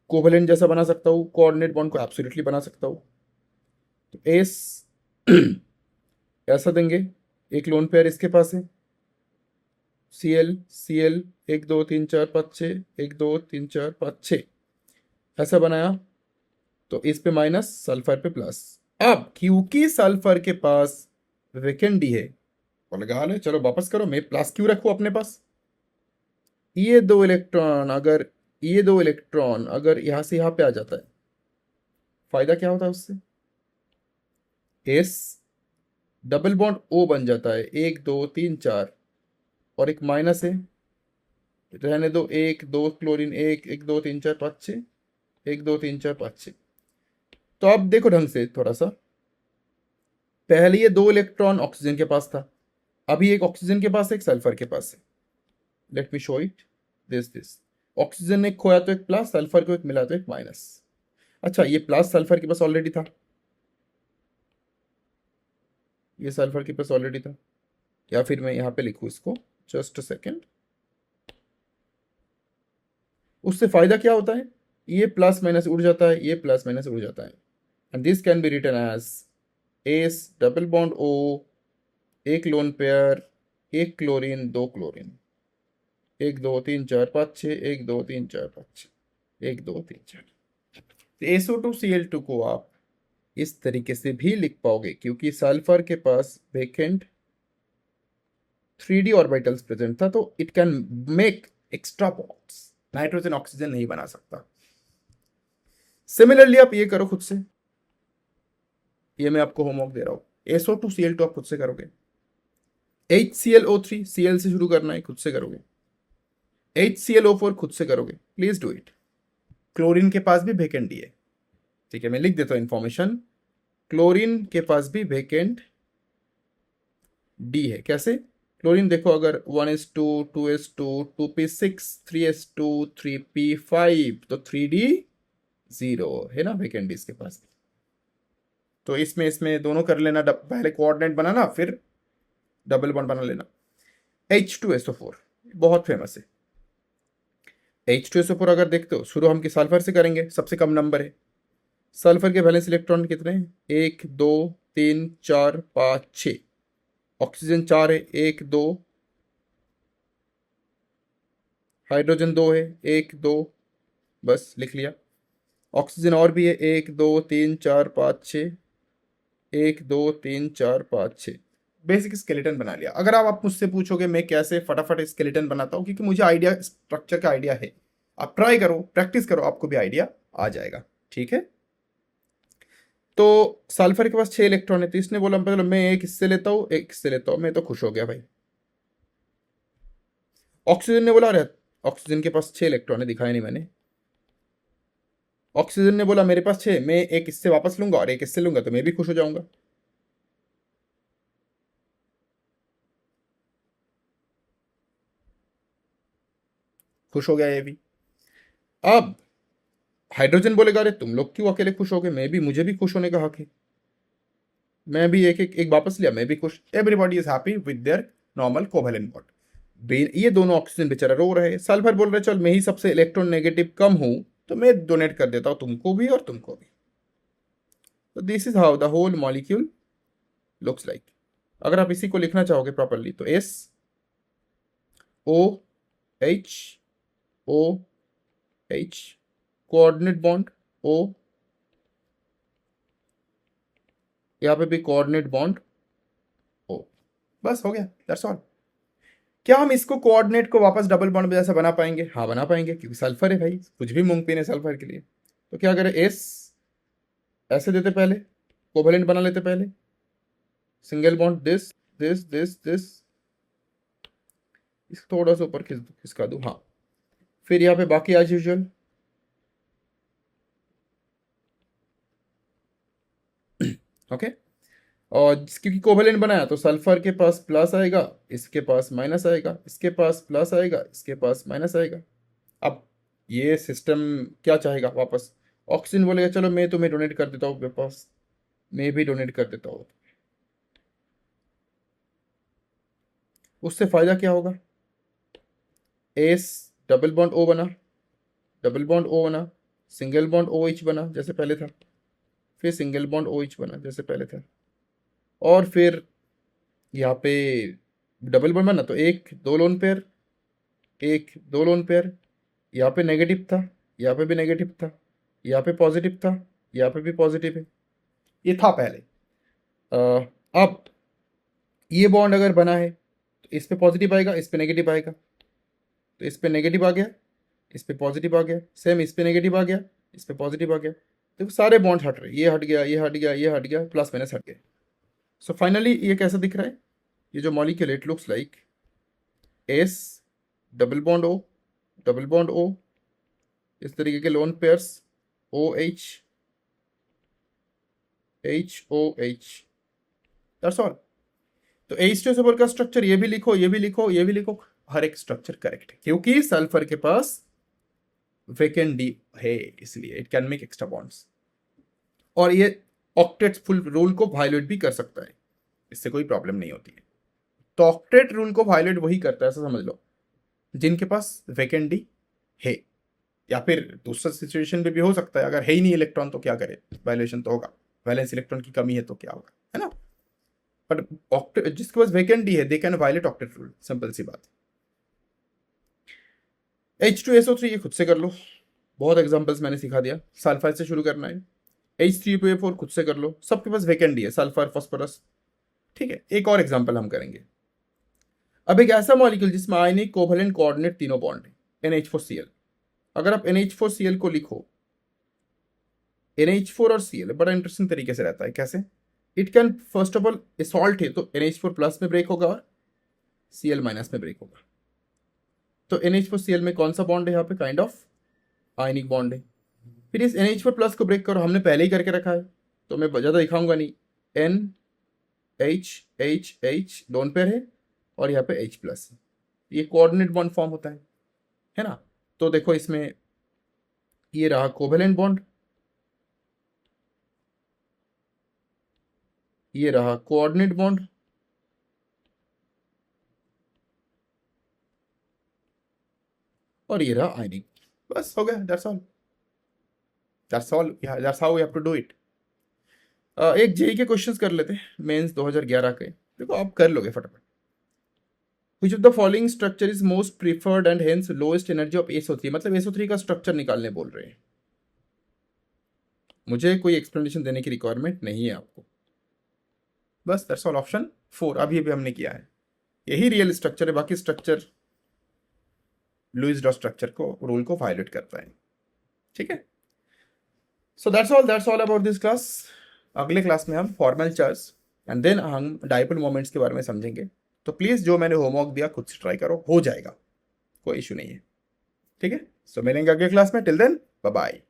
कोवलेंट जैसा बना सकता हूँ, कोऑर्डिनेट बॉन्ड को एब्सोल्युटली बना सकता हूँ। तो एस ऐसा देंगे, एक लोन पेयर इसके पास है, Cl Cl 1 2 3 4 5 6, 1 2 3 4 5 6, ऐसा बनाया। तो इस पे माइनस, सल्फर पे प्लस। अब क्योंकि सल्फर के पास वेकेंट डी है, और लगा ले, चलो वापस करो, मैं प्लस क्यों रखूं अपने पास। ये 2 इलेक्ट्रॉन अगर यहां से यहां पे आ जाता है, फायदा क्या होता है उससे, एस डबल बॉन्ड O बन जाता है, 1 2 3 4, और एक माइनस है, रहने दो, 1 2 क्लोरीन, 1 1 2 3 4 5 6, 1 2 3 4 5 6। तो अब देखो ढंग से थोड़ा सा, पहले ये 2 इलेक्ट्रॉन ऑक्सीजन के पास था, अभी एक ऑक्सीजन के पास है, एक सल्फर के पास है। Let me show it, this oxygen ने खोया तो एक प्लस, सल्फर को एक मिला तो एक माइनस। अच्छा, ये प्लस सल्फर के पास ऑलरेडी था, ये सल्फर के पास ऑलरेडी था, या फिर मैं यहाँ पे लिखूँ इसको, जस्ट अ सेकेंड। उससे फायदा क्या होता है, ये प्लस माइनस उड़ जाता है, ये प्लस माइनस उड़ जाता है, and this can be written as S double bond O, एक लोन पेयर, एक क्लोरीन, दो क्लोरीन, एक दो तीन चार पाँच छः, एक दो तीन चार पाँच छः, एक दो तीन चार। SO2Cl2 को आप इस तरीके से भी लिख पाओगे क्योंकि सल्फर के पास वेकेंट 3D ऑर्बिटल्स प्रेजेंट था, तो it can make extra bonds, nitrogen oxygen नहीं बना सकता। सिमिलरली आप ये करो खुद से, ये मैं आपको होमवर्क दे रहा हूं, SO2Cl2 आप खुद से करोगे, HClO3 Cl से शुरू करना है, खुद से करोगे, HClO4 खुद से करोगे, प्लीज डू इट। क्लोरीन के पास भी वेकेंट डी है, ठीक है, मैं लिख देता हूं इंफॉर्मेशन, क्लोरीन के पास भी वेकेंट डी है। कैसे? क्लोरीन देखो, अगर 1s2 2s2 2p6 3s2 3p5 तो 3d 0 है ना, वेकेंट डी इसके पास। तो इसमें इसमें दोनों कर लेना, पहले कोऑर्डिनेट बनाना फिर डबल बॉन्ड बना लेना। H2SO4 बहुत फेमस है। H2SO4 अगर देखते हो, शुरू हम किस सल्फर से करेंगे, सबसे कम नंबर है। सल्फर के वैलेंस इलेक्ट्रॉन कितने हैं? 1 2 3 4 5 6। ऑक्सीजन 4 है, 1 2, हाइड्रोजन 2 है, 1 2, बस लिख लिया। ऑक्सीजन और भी है, 1 2 3 4 5 6, 1 2 3 4 5 6। बेसिक स्केलेटन बना लिया। अगर आप मुझसे पूछोगे मैं कैसे फटाफट स्केलेटन बनाता हूँ, क्योंकि मुझे आइडिया, स्ट्रक्चर का आइडिया है। आप ट्राई करो, प्रैक्टिस करो, आपको भी आइडिया आ जाएगा, ठीक है। तो सल्फर के पास 6 इलेक्ट्रॉन है, तो इसने बोला मतलब मैं एक इससे लेता हूँ, एक इससे लेता हूँ, मैं तो खुश हो गया भाई। ऑक्सीजन ने बोला अरे ऑक्सीजन के पास 6 इलेक्ट्रॉन है, दिखाया नहीं मैंने। ऑक्सीजन ने बोला मेरे पास 6, मैं एक इससे वापस लूंगा और एक इससे लूंगा, तो मैं भी खुश हो जाऊंगा। खुश हो गया ये भी। अब हाइड्रोजन बोलेगा अरे तुम लोग क्यों अकेले खुश हो गए, मैं भी, मुझे भी खुश होने का हक है, मैं भी एक एक एक वापस लिया, मैं भी खुश। Everybody is happy with their normal covalent bond. ये दोनों ऑक्सीजन बेचारा रो रहे हैं। सल्फर बोल रहे चल मैं ही सबसे इलेक्ट्रॉन नेगेटिव कम हूं, तो मैं डोनेट कर देता हूं तुमको भी और तुमको भी। तो this is how the whole molecule looks like. अगर आप इसी को लिखना चाहोगे प्रॉपरली तो S O H O H, coordinate bond O, यहां पे भी कोऑर्डिनेट बॉन्ड ओ, बस हो गया, दैट्स ऑल। क्या हम इसको कोऑर्डिनेट को वापस डबल बॉन्ड जैसा बना पाएंगे? हाँ बना पाएंगे, क्योंकि सल्फर है भाई, कुछ भी मुमकिन है सल्फर के लिए। तो क्या करें, एस ऐसे देते पहले, कोवेलेंट बना लेते पहले, single bond this this this this, इसको थोड़ा सा ऊपर खिसका दूं, हाँ। फिर यहाँ पे बाकी एज यूजुअल, ओके। और क्योंकि कोवेलेंट बनाया तो सल्फर के पास प्लस आएगा, इसके पास माइनस आएगा, इसके पास प्लस आएगा, इसके पास माइनस आएगा। अब ये सिस्टम क्या चाहेगा वापस? ऑक्सीजन बोलेगा चलो मैं तुम्हें डोनेट कर देता हूँ, मेरे पास, मैं भी डोनेट कर देता हूँ। उससे फायदा क्या होगा? एस डबल बॉन्ड ओ बना, डबल बॉन्ड ओ बना, सिंगल बॉन्ड ओ एच बना जैसे पहले था, फिर सिंगल बॉन्ड ओ एच बना जैसे पहले था, और फिर यहाँ पे डबल बॉन्ड बना तो एक दो लोन पेयर, एक दो लोन पेयर, यहाँ पे नेगेटिव था, यहाँ पे भी नेगेटिव था, यहाँ पे पॉजिटिव था, यहाँ पे भी पॉजिटिव है, ये था पहले। अब ये बॉन्ड अगर बना है तो इस पे पॉजिटिव आएगा, इस पे नेगेटिव आएगा, तो इस पे नेगेटिव आ गया, इस पे पॉजिटिव आ गया, सेम इस पे नेगेटिव आ गया, इस पे पॉजिटिव आ गया। देखो सारे बॉन्ड हट रहे, ये हट गया, ये हट गया, ये हट गया, प्लस माइनस हट गया। सो फाइनली ये कैसा दिख रहा है? ये जो molecule it looks like S double bond O, double bond O, इस तरीके के lone pairs O H H O H, that's all. तो H2SO4 का स्ट्रक्चर ये भी लिखो, ये भी लिखो, ये भी लिखो, हर एक स्ट्रक्चर करेक्ट है, क्योंकि सल्फर के पास वेकेंट डी है, इसलिए it can make extra bonds. और ये ऑक्टेट फुल रूल को वायलेट भी कर सकता है, इससे कोई प्रॉब्लम नहीं होती है। तो ऑक्टेट रूल को वायलेट वही करता है, ऐसा समझ लो, जिनके पास वेकेंट डी है। या फिर दूसरा सिचुएशन भी हो सकता है, अगर है ही नहीं इलेक्ट्रॉन तो क्या करे, वायलेशन तो होगा, वैलेंस इलेक्ट्रॉन की कमी है तो क्या होगा, है ना। बट जिसके पास वैकेंट डी है they can violate octet rule, simple सी बात। H2SO3 ये खुद से कर लो, बहुत एग्जांपल्स मैंने सिखा दिया। सल्फाइड से शुरू करना है, H3PO4 खुद से कर लो, सबके पास वैकेंट डी है, सल्फर फॉस्फोरस, ठीक है। एक और एग्जांपल हम करेंगे। अब एक ऐसा मॉलिक्यूल जिसमें आयनिक कोवैलेंट कोऑर्डिनेट तीनों बॉन्ड है, NH4Cl। अगर आप NH4Cl को लिखो, NH4 और Cl बड़ा इंटरेस्टिंग तरीके से रहता है, कैसे? It can first of all salt है तो NH4 प्लस में ब्रेक होगा और Cl माइनस में ब्रेक होगा। तो NH4Cl में कौन सा बॉन्ड है यहाँ पे? काइंड ऑफ आयनिक बॉन्ड है। फिर इस NH4 प्लस को ब्रेक करो, हमने पहले ही करके रखा है तो मैं ज़्यादा दिखाऊंगा नहीं। NH दोनों पेयर है और यहाँ पे H प्लस, ये कोऑर्डिनेट बॉन्ड फॉर्म होता है ना। तो देखो इसमें ये रहा कोवेलेंट बॉन्ड, ये रहा कोऑर्डिनेट बॉन्ड, और ये रहा आयनिक। बस हो गया, that's all, that's how we have to do it. एक जेई के क्वेश्चंस कर लेते हैं, मेंस 2011 के। देखो आप कर लोगे फटाफट। Which of the following structure is most preferred and hence lowest energy of SO3? मतलब SO3 का स्ट्रक्चर निकालने बोल रहे हैं, मुझे कोई एक्सप्लेनेशन देने की रिक्वायरमेंट नहीं है आपको, बस दैट्स ऑल। ऑप्शन 4 अभी भी हमने किया है, यही रियल स्ट्रक्चर है, बाकी स्ट्रक्चर लुईस डॉट स्ट्रक्चर को, रूल को वायलेट करता है, ठीक है। So that's all about this class. अगले क्लास में हम फॉर्मल चार्ज एंड देन हम डाइपोल मोमेंट्स के बारे में समझेंगे। तो प्लीज़ जो मैंने होमवर्क दिया खुद से ट्राई करो, हो जाएगा, कोई इशू नहीं है, ठीक है। सो मिलेंगे अगले क्लास में, टिल देन बाय बाय।